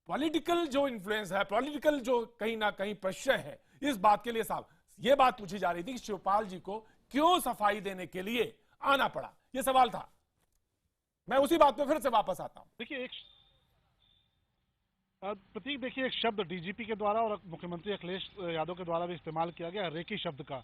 पॉलिटिकल जो इन्फ्लुएंस है, पॉलिटिकल जो कहीं ना कहीं प्रेशर है, इस बात के लिए साहब ये बात पूछी जा रही थी कि शिवपाल जी को क्यों सफाई देने के लिए आना पड़ा, ये सवाल था। मैं उसी बात पे फिर से वापस आता हूं। देखिए प्रतीक, देखिए एक शब्द डीजीपी के द्वारा और मुख्यमंत्री अखिलेश यादव के द्वारा भी इस्तेमाल किया गया, रेकी शब्द का।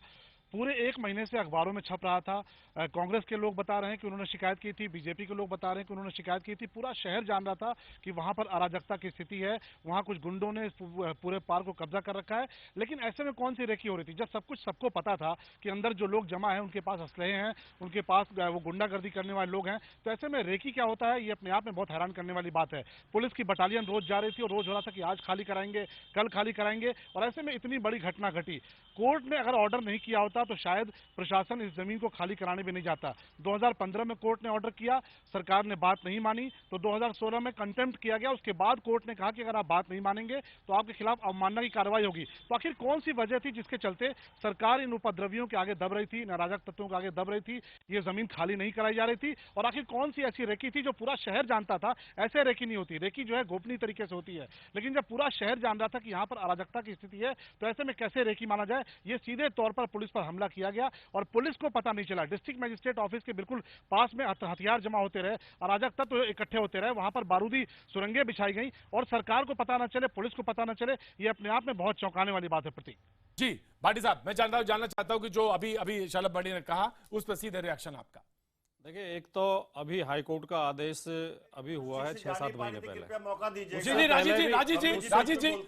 पूरे 1 महीने से अखबारों में छप रहा था। कांग्रेस के लोग बता रहे हैं कि उन्होंने शिकायत की थी, बीजेपी के लोग बता रहे हैं कि उन्होंने शिकायत की थी। पूरा शहर जान रहा था कि वहां पर अराजकता की स्थिति है, वहां कुछ गुंडों ने पूरे पार्क को कब्जा कर रखा है। लेकिन ऐसे में कौन सी रेकी हो रही थी, जब सब कुछ सबको पता था कि अंदर जो लोग जमा है उनके पास असलहे हैं, उनके पास वो गुंडागर्दी करने वाले लोग हैं। तो ऐसे में रेकी क्या होता है, ये अपने आप में बहुत हैरान करने वाली बात है। पुलिस की बटालियन रोज जा रही थी और रोज हो रहा था कि आज खाली कराएंगे, कल खाली कराएंगे, और ऐसे में इतनी बड़ी घटना घटी। कोर्ट ने अगर ऑर्डर नहीं किया होता तो शायद प्रशासन इस जमीन को खाली कराने भी नहीं जाता। 2015 में कोर्ट ने ऑर्डर किया, सरकार ने बात नहीं मानी, तो 2016 में कंटेम्प्ट किया गया। उसके बाद कोर्ट ने कहा कि अगर आप बात नहीं मानेंगे तो आपके खिलाफ अवमानना की कार्रवाई होगी। तो आखिर कौन सी वजह थी जिसके चलते सरकार इन उपद्रवियों के आगे दब रही थी, नाराजक तत्वों के आगे दब रही थी, ये जमीन खाली नहीं कराई जा रही थी? और आखिर कौन सी ऐसी रेकी थी जो पूरा शहर जानता था? ऐसे रेकी नहीं होती, रेकी जो है गोपनीय तरीके से होती है। लेकिन जब पूरा शहर जान रहा था कि यहाँ पर अराजकता की स्थिति है, तो ऐसे में कैसे रेकी माना जाए? ये सीधे तौर पर पुलिस पर हमला किया गया और पुलिस को पता नहीं चला। डिस्ट्रिक्ट मजिस्ट्रेट ऑफिस के बिल्कुल पास में हथियार जमा होते रहे, अराजक तत्व इकट्ठे होते रहे, वहां पर बारूदी सुरंगें बिछाई गई और सरकार को पता न चले, पुलिस को पता न चले। ये अपने आप में बहुत चौंकाने वाली बात है। प्रतीक जी, भाटी साहब, मैं जानना चाहता हूं कि जो अभी शलभ भाटी ने कहा उस पर सीधे रिएक्शन आपका। देखिए, एक तो अभी हाईकोर्ट का आदेश अभी हुआ है 6-7 महीने पहले। मौका दीजिए। जी,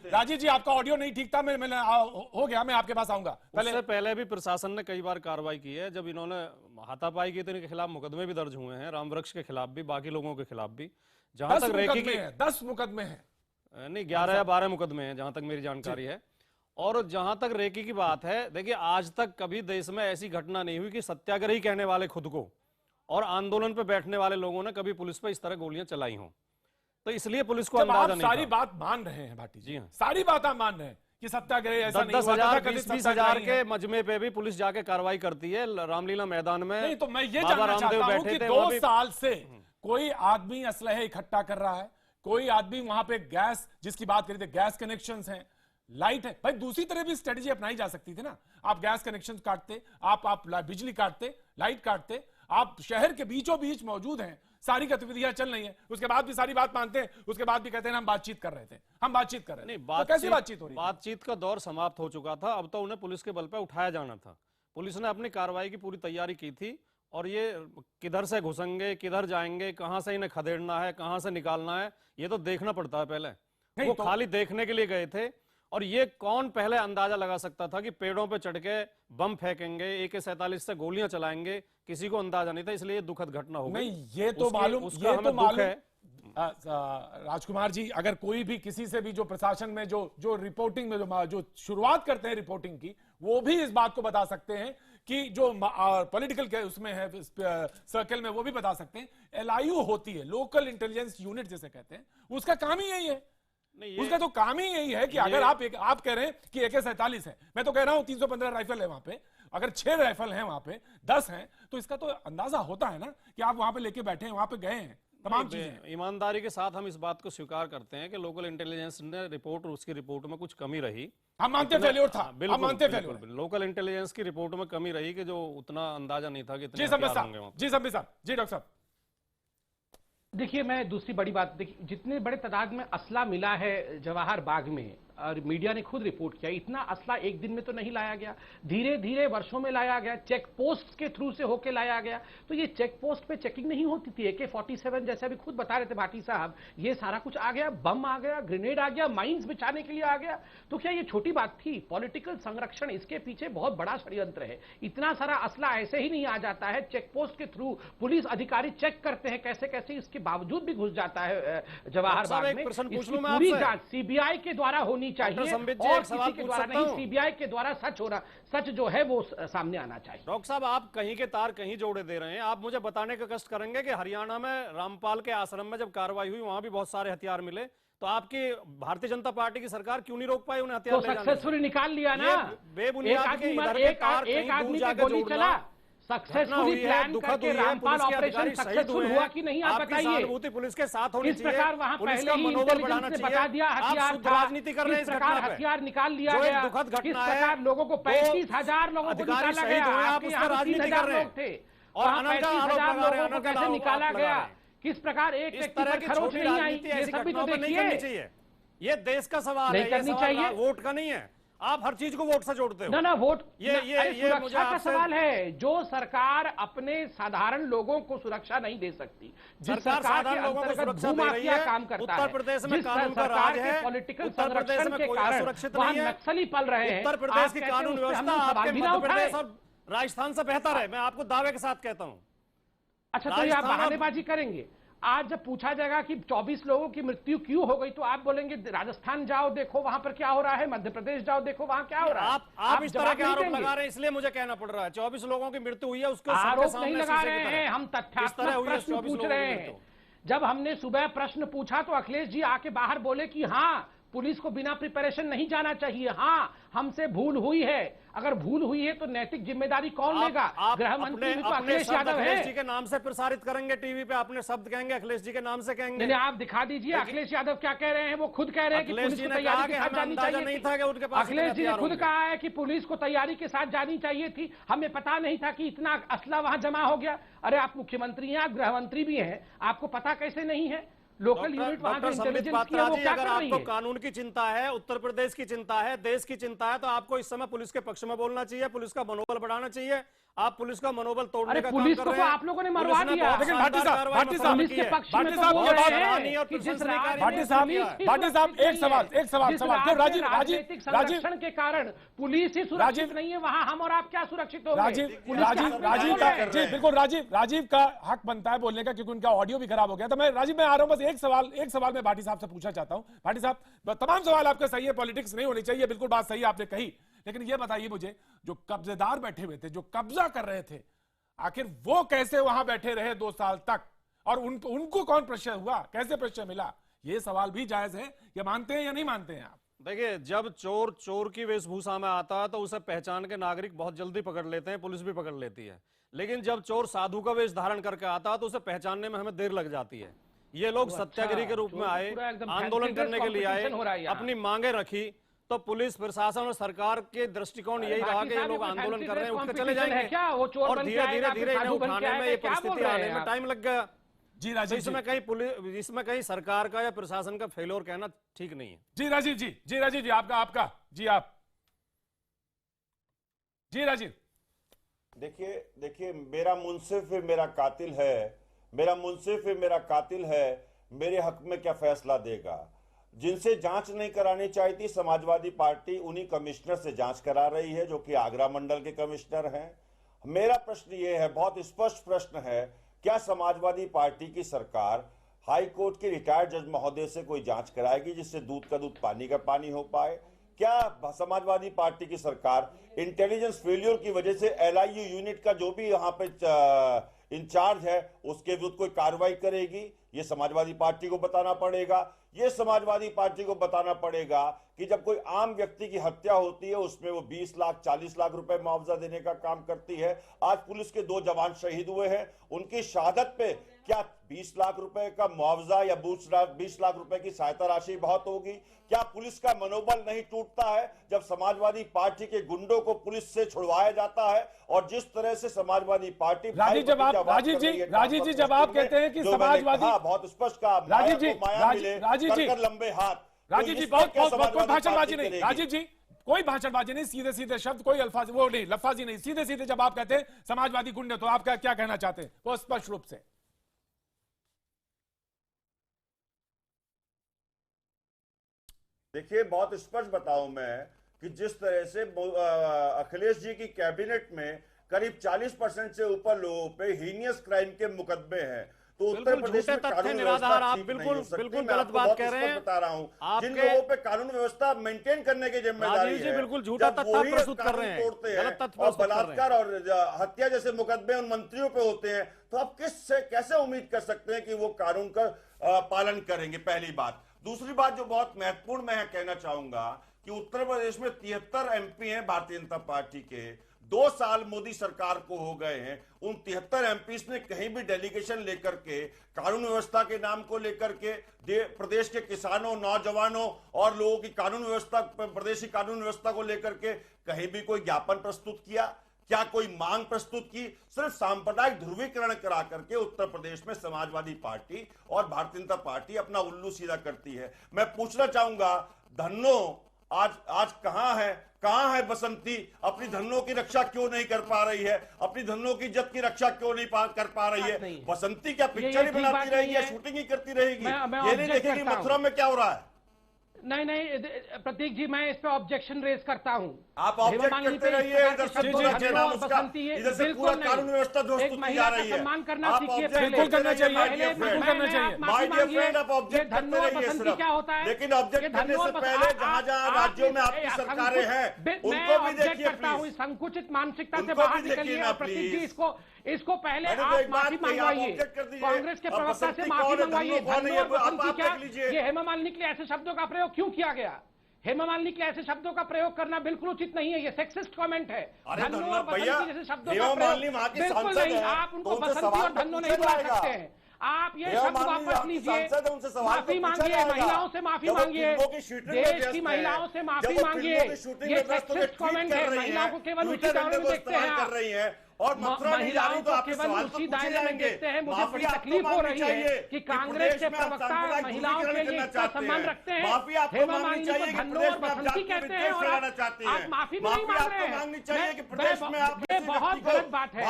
राजीव जी, आपका ऑडियो नहीं ठीक था, मैंने हो गया, मैं आपके पास आऊंगा। उससे पहले भी प्रशासन ने कई बार कार्रवाई की है। जब इन्होंने हाथापाई की तो इनके खिलाफ मुकदमे भी दर्ज हुए हैं, रामवृक्ष के खिलाफ भी, बाकी लोगों के खिलाफ भी। जहां तक रेकी की 10 मुकदमे हैं, नहीं 11 या 12 मुकदमे हैं जहां तक मेरी जानकारी है। और जहां तक रेकी की बात है, देखिए आज तक कभी देश में ऐसी घटना नहीं हुई कि सत्याग्रही कहने वाले खुद को और आंदोलन पे बैठने वाले लोगों ने कभी पुलिस पे इस तरह गोलियां चलाई हों। तो इसलिए पुलिस को अंदाजा नहीं था। सारी बात मान रहे हैं भाटी जी, सारी बात आप मान रहे हैं कि सत्याग्रह ऐसा नहीं हुआ था, 10,000-20,000 के मजमे पे भी पुलिस जाके कार्रवाई करती है। रामलीला मैदान में नहीं, तो मैं ये जानना चाहता हूं कि 2 साल से कोई आदमी असलहे इकट्ठा कर रहा है, कोई आदमी वहां पे गैस, जिसकी बात करी थी, गैस कनेक्शंस हैं, लाइट है। भाई दूसरी तरह भी स्ट्रेटेजी अपनाई जा सकती थी ना। आप गैस कनेक्शन काटते, आप बिजली काटते, लाइट काटते, आप शहर के बीचों बीच मौजूद हैं, सारी गतिविधियां चल रही हैं, उसके बाद भी सारी बात मानते हैं, उसके बाद भी कहते हैं हम बातचीत कर रहे थे, हम बातचीत कर रहे थे। नहीं, तो कैसी बातचीत हो रही है? बातचीत का दौर समाप्त हो चुका था। अब तो उन्हें पुलिस के बल पर उठाया जाना था। पुलिस ने अपनी कार्रवाई की पूरी तैयारी की थी और ये किधर से घुसेंगे, किधर जाएंगे, कहां से इन्हें खदेड़ना है, कहां से निकालना है, ये तो देखना पड़ता है पहले। वो खाली देखने के लिए गए थे। और ये कौन पहले अंदाजा लगा सकता था कि पेड़ों पे चढ़ के बम फेंकेंगे, AK-47 से गोलियां चलाएंगे? किसी को अंदाजा नहीं था, इसलिए दुखद घटना हो गई। नहीं, ये तो मालूम है राजकुमार जी। अगर कोई भी किसी से भी जो प्रशासन में जो रिपोर्टिंग में जो शुरुआत करते हैं रिपोर्टिंग की, वो भी इस बात को बता सकते हैं कि जो पॉलिटिकल के उसमें है सर्कल में, वो भी बता सकते हैं। LIU होती है, लोकल इंटेलिजेंस यूनिट जिसे कहते हैं, उसका काम ही यही है। उसका तो काम ही यही है कि अगर आप कह रहे हैं कि AK-47 है, मैं तो कह रहा हूं 315 राइफल है वहां पे, अगर 6 राइफल हैं वहां पे, 10 हैं, तो इसका तो अंदाजा होता है ना कि आप वहां पे लेके बैठे हैं, वहां पे गए हैं, तमाम चीजें। ईमानदारी के साथ हम इस बात को स्वीकार करते हैं कि लोकल इंटेलिजेंस ने रिपोर्ट, उसकी रिपोर्ट में कुछ कमी रही। हम मानते फेल्योर था, हम मानते फेल्योर। लोकल इंटेलिजेंस की रिपोर्ट में कमी रही कि जो उतना अंदाजा नहीं था कि जी संबित साहब, जी डॉक्टर साहब। देखिए, मैं दूसरी बड़ी बात, देखिए जितने बड़े तादाद में असला मिला है जवाहर बाग में, और मीडिया ने खुद रिपोर्ट किया, इतना असला एक दिन में तो नहीं लाया गया, धीरे धीरे वर्षों में लाया गया, चेक पोस्ट के थ्रू से होके लाया गया। तो ये चेक पोस्ट पे चेकिंग नहीं होती थी। AK-47 जैसे अभी खुद बता रहे थे भाटी साहब, ये सारा कुछ आ गया, बम आ गया, ग्रेनेड आ गया, माइंस बिछाने के लिए आ गया। तो क्या ये छोटी बात थी? पॉलिटिकल संरक्षण, इसके पीछे बहुत बड़ा षड्यंत्र है। इतना सारा असला ऐसे ही नहीं आ जाता है। चेक पोस्ट के थ्रू पुलिस अधिकारी चेक करते हैं कैसे कैसे, इसके बावजूद भी घुस जाता है जवाहर बाग में। पूरी जांच CBI के द्वारा होनी चाहिए और किसी के द्वारा नहीं, CBI के द्वारा सच जो है वो सामने आना चाहिए। डॉक्टर साहब, आप कहीं के तार कहीं जोड़े दे रहे हैं। आप मुझे बताने का कष्ट करेंगे कि हरियाणा में रामपाल के आश्रम में जब कार्रवाई हुई, वहां भी बहुत सारे हथियार मिले, तो आपकी भारतीय जनता पार्टी की सरकार क्यों नहीं रोक पाई उन्हें हथियार ले जाने से? सक्सेसफुली निकाल लिया ना। बेबुनियाद एक आदमी पे गोली चला, सक्सेसफुली प्लान करके रामपाल ऑपरेशन सक्सेसफुल हुआ कि नहीं, आप बताइए। पुलिस के साथ होनी इस प्रकार वहां पहले ही इंटेलिजेंस ने बता दिया हथियार था, इस प्रकार हथियार निकाल लिया गया, इस प्रकार लोगों को 35,000 लोगों को निकाला गया, आपके यहाँ 3,000 लोग थे और 35,000 लोगों को कैसे निकाला गया, किस प्रकार एक व्यक्ति पर खरोच नहीं आई, ये सब भी तो देखिए। ये देश का सवाल है, करनी चाहिए, वोट का नहीं है। आप हर चीज को वोट से जोड़ते हो। ना वोट ये सुरक्षा का सवाल है। जो सरकार अपने साधारण लोगों को सुरक्षा नहीं दे सकती, जिस सरकार के अंतर्गत भूमाफिया काम करता है, उत्तर प्रदेश में जिस कानून का सरकार राज के है, पॉलिटिकल उत्तर प्रदेश संरक्षण में के कोई कारण सुरक्षित वहां नहीं है, नक्सली पल रहे हैं, उत्तर प्रदेश की कानून व्यवस्था आपके मध्य प्रदेश और राजस्थान से बेहतर है, मैं आपको दावे के साथ कहता हूं। अच्छा, तो ये आप बहानेबाजी करेंगे। आज जब पूछा जाएगा कि 24 लोगों की मृत्यु क्यों हो गई, तो आप बोलेंगे राजस्थान जाओ देखो वहां पर क्या हो रहा है, मध्य प्रदेश जाओ देखो वहां क्या हो रहा है। आप इस तरह के आरोप लगा रहे हैं, इसलिए मुझे कहना पड़ रहा है 24 लोगों की मृत्यु हुई है, उसको आरोप नहीं लगा रहे हैं, हम तथ्यात्मक प्रश्न पूछ रहे हैं। जब हमने सुबह प्रश्न पूछा तो अखिलेश जी आके बाहर बोले कि हाँ, पुलिस को बिना प्रिपरेशन नहीं जाना चाहिए, हाँ हमसे भूल हुई है। अगर भूल हुई है तो नैतिक जिम्मेदारी कौन लेगा? गृह मंत्री भी तो अखिलेश यादव है। अखिलेश जी के नाम से प्रसारित करेंगे टीवी पे, अपने शब्द कहेंगे अखिलेश जी के नाम से कहेंगे। नहीं, आप दिखा दीजिए अखिलेश यादव क्या कह रहे हैं। वो खुद कह रहे हैं कि पुलिस को तैयारी के साथ जानी चाहिए थी। अखिलेश जी ने खुद कहा है कि पुलिस को तैयारी के साथ जानी चाहिए थी, हमें पता नहीं था कि इतना असला वहां जमा हो गया। अरे आप मुख्यमंत्री हैं, आप गृह मंत्री भी हैं, आपको पता कैसे नहीं है? लोकल यूनिट वहां जो इंटेलिजेंस की है वो क्या कर रही है? आपको कानून की चिंता है, उत्तर प्रदेश की चिंता है, देश की चिंता है, तो आपको इस समय पुलिस के पक्ष में बोलना चाहिए, पुलिस का मनोबल बढ़ाना चाहिए। आप पुलिस का मनोबल तोड़ने का काम कर रहे हैं। पुलिस को आप लोगों ने मरवा दिया। लेकिन भाटी साहब पुलिस के पक्ष में तो बोल रहे हैं कि जिस भाटी साहब एक सवाल राजनीतिक संरक्षण के कारण पुलिस ही सुरक्षित नहीं है, वहां हम और आप क्या सुरक्षित होंगे? राजीव का हक बनता है बोलने का, क्योंकि उनका ऑडियो भी खराब हो गया। तो मैं राजीव में आ रहा हूं, बस एक सवाल मैं भाटी साहब से पूछना चाहता हूं। भाटी साहब, तमाम सवाल आपके सही है, पॉलिटिक्स नहीं होनी चाहिए, बिल्कुल बात सही आपने कही, लेकिन ये बताइए मुझे, जो कब्जेदार बैठे हुए थे, जो कब्जा कर रहे थे, आखिर वो कैसे वहां बैठे रहे 2 साल तक, और उनको कौन प्रेशर हुआ, कैसे प्रेशर मिला? ये सवाल भी जायज है, ये मानते हैं या नहीं मानते हैं आप? देखिए, जब चोर की वेशभूषा में आता है तो उसे पहचान के नागरिक बहुत जल्दी पकड़ लेते हैं, पुलिस भी पकड़ लेती है। लेकिन जब चोर साधु का वेश धारण करके आता है तो उसे पहचानने में हमें देर लग जाती है। ये लोग सत्याग्रही के रूप में आए, आंदोलन करने के लिए आए, अपनी मांगे रखी, तो पुलिस प्रशासन और सरकार के दृष्टिकोण यही रहा कि ये लोग आंदोलन कर रहे हैं, उठ के चले जाएंगे, और धीरे धीरे इन्हें उठाने में, ये परिस्थिति आने में टाइम लग गया। जी राजीव, इसमें कहीं सरकार का या प्रशासन का फेल्योर कहना ठीक नहीं है। जी राजीव जी आपका राजीव। देखिए मेरा मुंसिफ मेरा कातिल है, मेरे हक में क्या फैसला देगा? जिनसे जांच नहीं करानी चाहिए थी, समाजवादी पार्टी उन्हीं कमिश्नर से जांच करा रही है, जो कि आगरा मंडल के कमिश्नर हैं। मेरा प्रश्न ये है, बहुत स्पष्ट प्रश्न है, क्या समाजवादी पार्टी की सरकार हाई कोर्ट के रिटायर्ड जज महोदय से कोई जांच कराएगी, जिससे दूध का दूध पानी का पानी हो पाए? क्या समाजवादी पार्टी की सरकार इंटेलिजेंस फेलियर की वजह से LIU यूनिट का जो भी यहाँ पे इंचार्ज है उसके विरुद्ध कोई कार्रवाई करेगी? ये समाजवादी पार्टी को बताना पड़ेगा। ये समाजवादी पार्टी को बताना पड़ेगा कि जब कोई आम व्यक्ति की हत्या होती है उसमें वो 20 लाख 40 लाख रुपए मुआवजा देने का काम करती है। आज पुलिस के 2 जवान शहीद हुए हैं, उनकी शहादत पे क्या 20 लाख रुपए का मुआवजा या 20 लाख रुपए की सहायता राशि बहुत होगी? क्या पुलिस का मनोबल नहीं टूटता है जब समाजवादी पार्टी के गुंडों को पुलिस से छुड़वाया जाता है? और जिस तरह से समाजवादी पार्टी राजीव जी जब आप कहते हैं कि समाजवादी, बहुत स्पष्ट कहा, राजीव जी लंबे हाथ, राजीव जी बहुत भाषणबाजी नहीं, राजीव जी कोई भाषणबाजी नहीं, सीधे सीधे शब्द, कोई अल्फाज वो नहीं, लफ्जाजी नहीं, सीधे सीधे जब आप कहते हैं समाजवादी गुंडे, तो आप क्या कहना चाहते हैं वो स्पष्ट रूप से? देखिए, बहुत स्पष्ट बताऊं मैं कि जिस तरह से अखिलेश जी की कैबिनेट में करीब 40% से ऊपर लोगों पे हीनियस क्राइम के मुकदमे हैं, तो उत्तर प्रदेश में कानून व्यवस्था आप बिल्कुल गलत बात कह रहे हैं। बता रहा हूं, जिन लोगों पे कानून व्यवस्था मेंटेन करने की जिम्मेदारी है, बिल्कुल झूठा तथ्य प्रस्तुत कर रहे हैं, तोड़ते हैं और बलात्कार और हत्या जैसे मुकदमे उन मंत्रियों पे होते हैं, तो आप किससे कैसे उम्मीद कर सकते हैं कि वो कानून का पालन करेंगे? पहली बात। दूसरी बात जो बहुत महत्वपूर्ण मैं कहना चाहूंगा कि उत्तर प्रदेश में 73 MP हैं भारतीय जनता पार्टी के, 2 साल मोदी सरकार को हो गए हैं। उन 73 एमपीस ने कहीं भी डेलीगेशन लेकर के कानून व्यवस्था के नाम को लेकर के प्रदेश के किसानों, नौजवानों और लोगों की कानून व्यवस्था, प्रदेश की कानून व्यवस्था को लेकर के कहीं भी कोई ज्ञापन प्रस्तुत किया? क्या कोई मांग प्रस्तुत की? सिर्फ सांप्रदायिक ध्रुवीकरण करा करके उत्तर प्रदेश में समाजवादी पार्टी और भारतीय जनता पार्टी अपना उल्लू सीधा करती है। मैं पूछना चाहूंगा, धन्नो आज कहां है बसंती? अपनी धन्नो की रक्षा क्यों नहीं कर पा रही है? अपनी धन्नो की इज्जत की रक्षा क्यों नहीं कर पा रही है? बसंती क्या पिक्चर ही बनाती रहेगी या शूटिंग ही करती रहेगी? ये नहीं देखेगी मथुरा में क्या हो रहा है? नहीं, प्रतीक जी, मैं इस पे ऑब्जेक्शन रेज करता हूं। आप ऑब्जेक्ट करते रहिए, इधर से पूरा कानून व्यवस्था ध्वस्त की जा रही है। सम्मान करना सीखिए, बिल्कुल करना चाहिए, करना चाहिए। माय डियर फ्रेंड, आप ऑब्जेक्ट करते रहिए सिर्फ, क्या होता है? लेकिन ऑब्जेक्ट करने से पहले जहां राज्यों में आपकी सरकारें हैं उनको भी देखिए प्लीज। संकुचित मानसिकता से बाहर निकलिए और प्रतीक जी इसको पहले आप माफी मंगवाइए, कांग्रेस के प्रवक्ता से माफी मंगवाइए। ये हेमा मालिनी के लिए ऐसे शब्दों का प्रयोग क्यों किया गया? हेमा मालिनी के ऐसे शब्दों का प्रयोग करना बिल्कुल उचित नहीं है, ये सेक्सिस्ट कमेंट है। धन्नो और बसंती जैसे शब्दों का प्रयोग बिल्कुल नहीं। आप उनको बसंती और धन्नो नहीं बुला सकते हैं। आप ये शब्द वापस लीजिए, माफी मांगिए, महिलाओं से माफी मांगिए, देश की महिलाओं से माफी मांगिए। ये सेक्सिस्ट कमेंट है, महिलाओं को केवल उसी दायरे में देखते हैं और महिलाओं को केवल उसी दायरे में देखते हैं। मुझे बड़ी तकलीफ हो रही है कि कांग्रेस के प्रवक्ता महिलाओं के लिए इतना सम्मान रखते हैं, हेमा मालिनी को धन्नो और बसंती कहते हैं और आप माफी भी नहीं मांग रहे हैं। ये बहुत गलत बात है,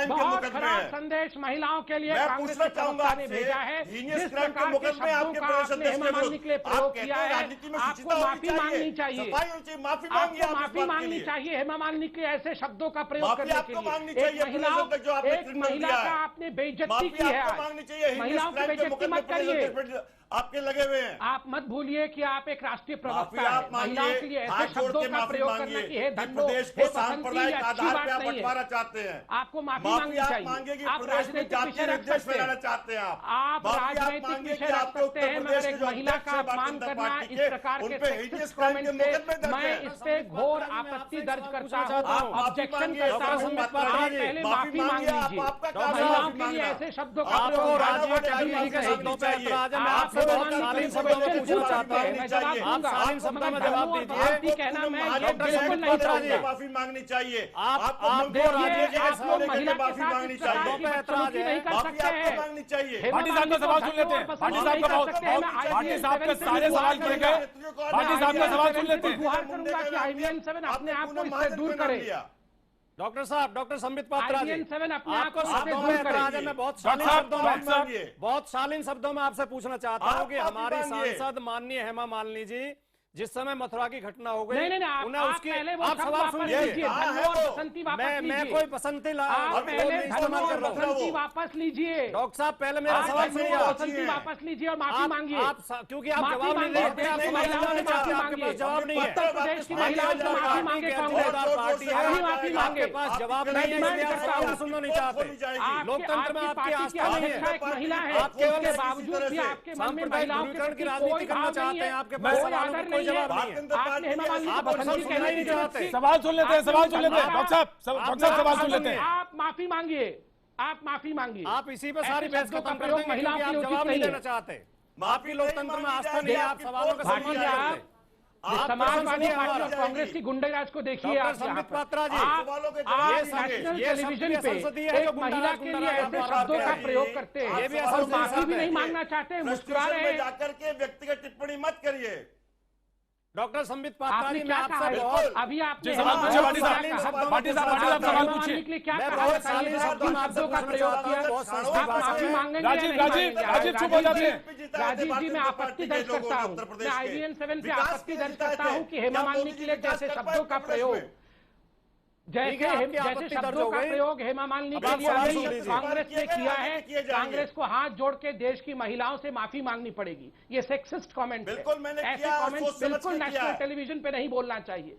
बहुत खराब संदेश महिलाओं के लिए कांग्रेस के प्रवक्ता ने भेजा है। जिस प्रकार के शब्दों का आपने हेमा मालिनी के लिए प्रयोग किया है, आपको माफी मांगनी चाहिए, माफी मांगनी चाहिए हेमा मालिनी के ऐसे शब्दों का प्रयोग करने के लिए। एक महिला का आपने बेइज्जती की है, महिलाओं की बेइज्जती मत करिए। आपके लगे हुए हैं, आप मत भूलिए कि आप एक राष्ट्रीय प्रवक्ता हैं। महिलाओं के लिए ऐसे शब्दों का प्रयोग करना कि हे धन्नो, हे बसंती, ये अच्छी बात नहीं है। चाहते हैं, आपको माफी मांगनी चाहिए। आप राजनीतिक विषय रख सकते हैं, आप राजनीतिक विषय रख सकते हैं, मगर एक महिला का अपमान करना इस प्रकार के सेक्सिस्ट कमेंट से मैं इस पे घोर आपत्ति दर्ज करता हूँ, ऑब्जेक्शन करता हूँ। आप पहले माफी मांग लीजिए। महिलाओं के लिए ऐसे शब्दों का प्रयोग बहुत शालीन शब्दों में पूछना चाहता हूँ, आप शालीन शब्दों में जवाब दीजिए। कहना मैं बिल्कुल नहीं चाहूंगा, माफी मांगनी चाहिए। आप लोग महिला के साथ इस प्रकार की बदसलूकी नहीं कर सकते हैं। मांगनी चाहिए। भाटी साहब का सवाल सुन लेते हैं, भाटी साहब के सारे सवाल सुन गए, भाटी साहब का सवाल सुन लेते हैं। गुहार करूंगा कि IVN 7 अपने आप को इससे दूर करे। डॉक्टर साहब, डॉक्टर संबित पात्रा जी, आपको मैं बहुत शालीन शब्दों में आपसे पूछना चाहता हूँ कि हमारी सांसद माननीय हेमा मालिनी जी जिस समय मथुरा की घटना हो गई, उन्हें उसकी आप सवाल सुन लीजिए। मैं कोई बसंती बसंती वापस लीजिए। डॉक्टर साहब, पहले मेरा सवाल सुनिए। बसंती वापस लीजिए और माफी मांगिए। क्योंकि आप जवाब नहीं देते, आपके पास जवाब नहीं है। उत्तर प्रदेश की महिलाओं से माफी मांगे, कांग्रेस पार्टी है, माफी मांगे। आपके पास जवाब नहीं है, सुनना नहीं चाहते। लोकतंत्र में आपकी आस्था नहीं है, एक महिला है, उसके बावजूद भी आपके मन में महिलाओं के की राजनीति करना चाहते हैं। आपके पास सवाल कोई जवाब नहीं है। आपने हेमा मालिनी को बसंती कहना नहीं चाहते। सवाल सुन लेते हैं, सवाल सुन लेते हैं। डॉक्टर साहब सवाल सुन लेते हैं। आप माफी मांगिए, आप माफी मांगिए। आप इसी पे सारी बहस खत्म कर देंगे क्योंकि आप जवाब नहीं देना चाहते। आपकी लोकतंत्र में आस्था नहीं है, आप सवालों का सम्मान नहीं करते। समाजवादी पार्टी और कांग्रेस की गुंडाराज को देखिए। आप संबित पात्रा जी, नेशनल टेलीविजन पे एक महिला के लिए ऐसे शब्दों का प्रयोग करते हैं और माफी भी नहीं मांगना चाहते, मुस्कुरा रहे हैं। जाकर के व्यक्तिगत टिप्पणी मत करिए। डॉक्टर संबित पात्रा जी, मैं आपसे बहुत अभी आपने सवाल पूछिए। भाटी साहब सवाल पूछिए। क्या बहुत शालीन शब्दों का प्रयोग किया, आप माफी मांगेंगे? राजीव चुप हो जाते हैं। राजीव जी, मैं आपत्ति दर्ज करता हूँ, मैं IVN 7 पे आपत्ति दर्ज करता हूँ कि हेमा मालिनी के लिए जैसे शब्दों का प्रयोग जैसे शब्दों का प्रयोग हेमा मालिनी के लिए कांग्रेस ने किया है, कांग्रेस को हाथ जोड़ के देश की महिलाओं से माफी मांगनी पड़ेगी। ये सेक्सिस्ट कमेंट है, ऐसे कमेंट बिल्कुल नेशनल टेलीविजन पे नहीं बोलना चाहिए।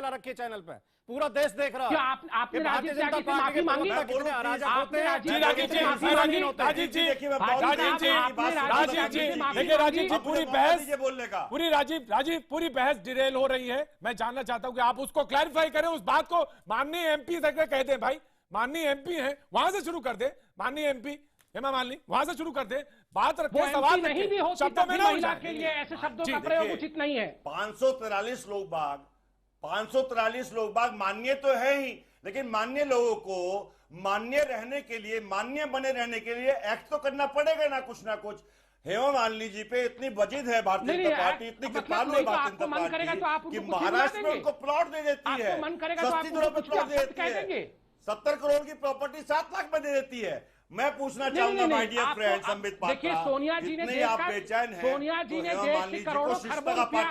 फैला रखी है चैनल पे, पूरा देश देख रहा है। क्या आपने राजीव त्यागी से माफी मांगी? कितने अराजक होते हैं। राजीव जी देखिए राजीव जी पूरी बहस डिरेल हो रही है। मैं जानना चाहता हूं कि आप उसको क्लैरिफाई करें, उस बात को माननीय एमपी से कह दें, भाई माननीय एमपी हैं वहां से शुरू कर दे, माननीय एमपी हेमा मालिनी वहां से शुरू कर दे, बात रखे, सवाल नहीं भी होती शब्दों में ना महिला के लिए ऐसे शब्दों का प्रयोग उचित नहीं है। 543 लोग बाग मान्य तो है ही, लेकिन मान्य लोगों को मान्य रहने के लिए, मान्य बने रहने के लिए एक्ट तो करना पड़ेगा ना कुछ। हेमा मालिनी जी पे इतनी वजिद है भारतीय जनता पार्टी, इतनी कृपालु है भारतीय जनता पार्टी कि महाराष्ट्र में उनको प्लॉट दे देती है, सस्ती दरों पर प्लॉट दे देती है, 70 करोड़ की प्रॉपर्टी 7 लाख में दे देती है। मैं पूछना चाहूंगा my dear friend Sambit Patra, देखिए सोनिया जी ने आप बेचैन हैं, सोनिया जी ने देश के करोड़ों खरबों रुपया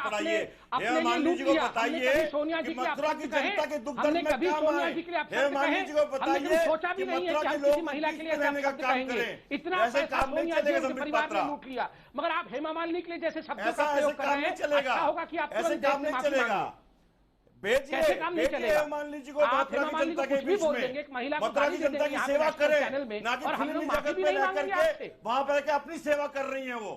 हेमा मालिनी जी को बताइए सोनिया जी कि मथुरा की जनता के दुख दर्द हमने में कभी काम सोनिया आए। जी के लिए हेमा मालिनी जी को बताइए सोचा भी कि नहीं है मथुरा कि के हम किसी लोग महिला के लिए रहने का काम कहेंगे, करें, इतना ऐसे पैसा काम नहीं सोनिया जी चलेगा के संबित परिवार पात्रा। ने लूट लिया, मगर आप हेमा मालिनी के लिए जैसे शब्दों ऐसा का प्रयोग कर काम रहे नहीं हैं, चलेगा, अच्छा होगा कि आप ऐसे काम नहीं चलेगा। कैसे काम नहीं चलेगा? मालिनी जी को आप हेमा मालिनी को कुछ भी बोल देंगे, एक महिला को मथुरा गाली की दे जनता देंगे की यहाँ पे सेवा नेशनल करें, चैनल में, ना कि और हम लोग फिल्मी माफी जगत भी पे नहीं रह मांगेंगे करके आपसे। वहां पर रह अपनी सेवा कर रही है वो।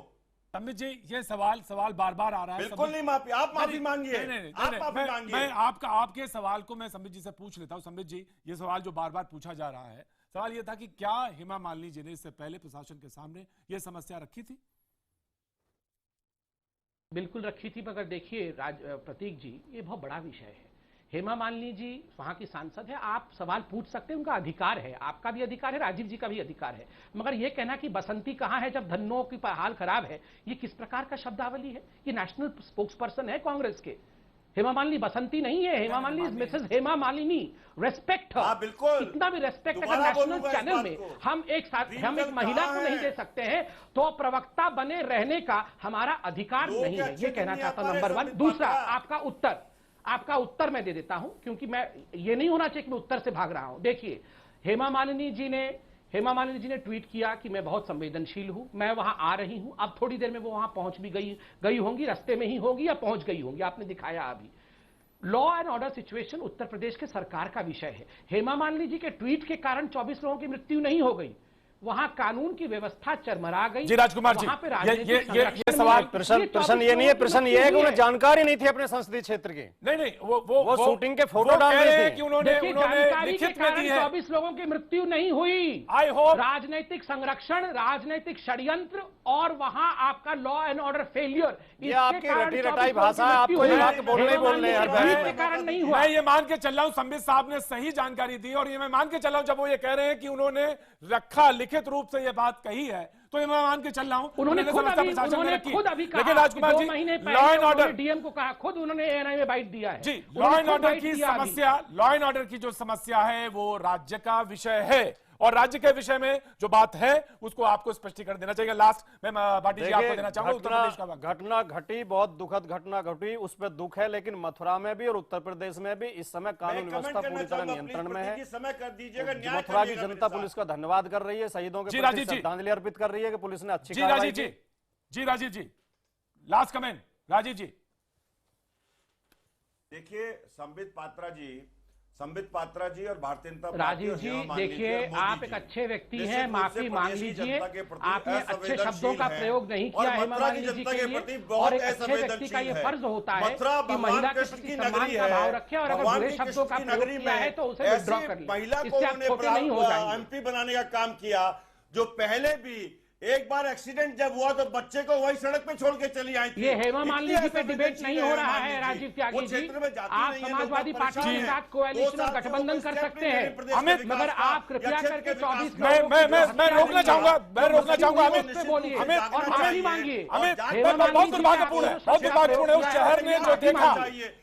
संबित जी ये सवाल बार बार आ रहा है। बिल्कुल नहीं माफी, आप माफी मांगिए, आप माफी मांगिए। मैं आपके सवाल को मैं संबित जी से पूछ लेता हूं। संबित जी ये सवाल जो बार बार पूछा जा रहा है, सवाल ये था कि क्या हेमा मालिनी जी ने इससे पहले प्रशासन के सामने ये समस्या रखी थी? बिल्कुल रखी थी, मगर देखिए प्रतीक जी ये बहुत बड़ा विषय है। हेमा मालिनी जी वहां की सांसद है, आप सवाल पूछ सकते हैं, उनका अधिकार है, आपका भी अधिकार है, राजीव जी का भी अधिकार है, मगर यह कहना कि बसंती कहां है जब धन्नो की हाल खराब है, ये किस प्रकार का शब्दावली है? ये नेशनल स्पोक्स पर्सन है कांग्रेस के। हेमा मालिनी बसंती नहीं है, Hema Malini is Mrs Hema Malini. Respect, बिल्कुल इतना भी रेस्पेक्ट अगर नेशनल चैनल में हम एक महिला को नहीं दे सकते हैं तो प्रवक्ता बने रहने का हमारा अधिकार नहीं है, ये कहना चाहता हूं नंबर 1। दूसरा आपका उत्तर मैं दे देता हूं, क्योंकि मैं ये नहीं होना चाहिए कि मैं उत्तर से भाग रहा हूं। देखिए हेमा मालिनी जी ने ट्वीट किया कि मैं बहुत संवेदनशील हूं, मैं वहां आ रही हूं, अब थोड़ी देर में वो वहां पहुंच भी गई होंगी, रास्ते में ही होगी या पहुंच गई होंगी, आपने दिखाया अभी। Law and order situation Uttar Pradesh के सरकार का विषय है। हेमा मालिनी जी के ट्वीट के कारण 24 लोगों की मृत्यु नहीं हो गई, वहां कानून की व्यवस्था चरमरा गई। जी राजकुमार जी, ये सवाल प्रश्न ये नहीं है, प्रश्न ये है कि उन्हें जानकारी नहीं थी अपने संसदीय क्षेत्र की। नहीं वो शूटिंग के फोटो डाल रहे थे कि उन्होंने लिखित में दी है। 24 लोगों की मृत्यु नहीं हुई। आई होप राजनीतिक संरक्षण, राजनीतिक षड्यंत्र और वहां आपका लॉ एंड ऑर्डर फेलियर, ये आपकी रटी-रटाई भाषा है, आपको ये बात बोलने हर के कारण नहीं हुआ। मैं ये मान के चल रहा हूं संबित साहब ने सही जानकारी दी, और ये मैं मान के चल रहा हूं जब वो ये कह रहे हैं कि उन्होंने रखा, लिखित रूप से ये बात कही है, तो ये मैं मान के चल रहा हूं उन्होंने खुद अभी कहा। लेकिन Rajkumar ji law and order DM को कहा, खुद उन्होंने एएनआई में बाइट दिया है। जी लॉ एंड ऑर्डर की समस्या, लॉ एंड ऑर्डर की जो समस्या है वो राज्य का विषय है, और राज्य के विषय में जो बात है उसको आपको स्पष्टीकरण देना चाहिए। लास्ट मैं भाटी जी आपको देना चाहूंगा उत्तर प्रदेश का घटना घटी, बहुत दुखद घटना घटी, उस पर दुख है, लेकिन मथुरा में भी और उत्तर प्रदेश में भी इस समय कानून व्यवस्था पूरी तरह नियंत्रण में है। समय कर दीजिएगा, मथुरा की जनता पुलिस का धन्यवाद कर रही है, शहीदों के प्रति श्रद्धांजलि अर्पित कर रही है कि पुलिस ने अच्छी कार्रवाई की। जी राजीव जी लास्ट कमेंट। राजीव जी देखिए संबित पात्रा जी और भारतीय जनता पार्टी, राजीव जी देखिए आप एक अच्छे व्यक्ति हैं, माफी मांग लीजिए, आपने अच्छे शब्दों का प्रयोग नहीं किया हेमा मालिनी जी के लिए, और एक अच्छे व्यक्ति का ये फर्ज होता है कि महिला के प्रति सम्मान का भाव रखे, और अगर बुरे शब्दों का प्रयोग किया है तो उसे विड्रॉ कर ले, महिला को इससे आप छोटे नहीं हो जाएंगे। एमपी बनाने का काम किया, जो पहले भी एक बार एक्सीडेंट जब हुआ तो बच्चे को वही सड़क पे छोड़ के चली आई थी। ये हेमा मालिनी जी पे डिबेट नहीं हो रहा है राजीव त्यागी जी, आप समाजवादी पार्टी के साथ कोएलिशन और गठबंधन कर सकते हैं अमित, मगर आप कृपया करके 24 मैं रोकना चाहूंगा अमित बोलिए और माफी मांगिए। अमित बहुत दुर्भाग्यपूर्ण है उस शहर ने जो देखा,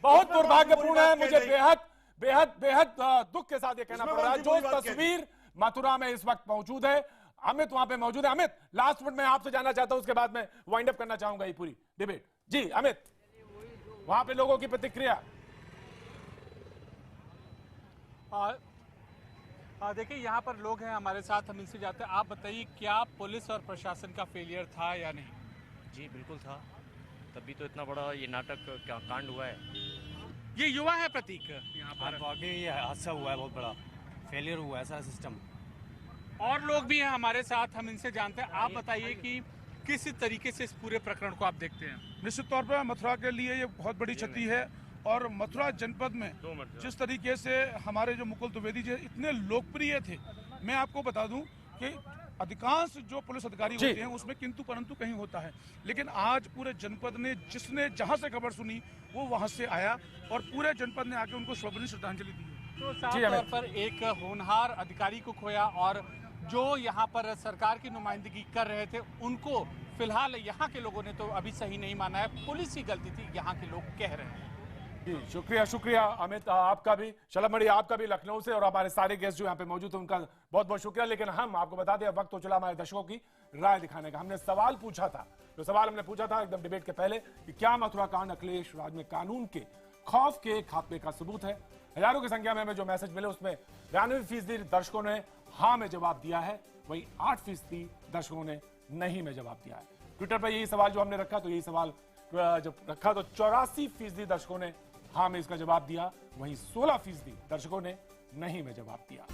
बहुत दुर्भाग्यपूर्ण है, मुझे बेहद दुख के साथ ये कहना पड़ रहा है। जो तस्वीर मथुरा में इस वक्त मौजूद है, अमित वहां पे मौजूद है। अमित लास्ट मिनट में आपसे जानना चाहता हूं, उसके बाद मैं वाइंड अप करना चाहूंगा ये पूरी डिबेट। जी अमित, वहां पे लोगों की प्रतिक्रिया। देखिए यहाँ पर लोग हैं हमारे साथ, हम इनसे जाते हैं। आप बताइए क्या पुलिस और प्रशासन का फेलियर था या नहीं? जी बिल्कुल था, तभी तो इतना बड़ा ये नाटक कांड हुआ है। ये युवा है प्रतीक यहाँ पर, आगे ये हादसा हुआ है, बहुत बड़ा फेलियर हुआ है ऐसा सिस्टम। और लोग भी हैं हमारे साथ, हम इनसे जानते हैं। आप बताइए कि किस तरीके से इस पूरे प्रकरण को आप देखते हैं? निश्चित तौर पर मथुरा के लिए ये बहुत बड़ी क्षति है, और मथुरा जनपद में जिस तरीके से हमारे जो मुकुल द्विवेदी जी इतने लोकप्रिय थे, मैं आपको बता दूं कि अधिकांश जो पुलिस अधिकारी होते हैं उसमें किंतु परंतु कहीं होता है, लेकिन आज पूरे जनपद ने जिसने जहां से खबर सुनी वो वहां से आया और पूरे जनपद ने आके उनको शोभनीय श्रद्धांजलि दी। तो साफ तौर पर एक होनहार अधिकारी को खोया, और जो यहाँ पर सरकार की नुमाइंदगी कर रहे थे उनको फिलहाल यहाँ के लोगों ने तो अभी सही नहीं माना है, पुलिस की गलती थी, यहाँ के लोग कह रहे हैं। जी शुक्रिया शुक्रिया अमित, आपका भी, शलभ मणि आपका भी लखनऊ से, और हमारे सारे गेस्ट जो यहाँ पे मौजूद हैं उनका बहुत बहुत शुक्रिया। लेकिन हम आपको बता दें, वक्त तो चला हमारे दर्शकों की राय दिखाने का। हमने सवाल पूछा था, जो सवाल हमने पूछा था एकदम डिबेट के पहले, कि क्या मथुरा कांड अखिलेश राज में कानून के खौफ के खात्मे का सबूत है। हजारों की संख्या में हमें जो मैसेज मिले उसमें 92% दर्शकों ने हाँ में जवाब दिया है, वहीं 8% दर्शकों ने नहीं में जवाब दिया है। ट्विटर पर यही सवाल जो हमने रखा, तो यही सवाल जब रखा तो 84% दर्शकों ने हाँ में इसका जवाब दिया, वहीं 16% दर्शकों ने नहीं में जवाब दिया।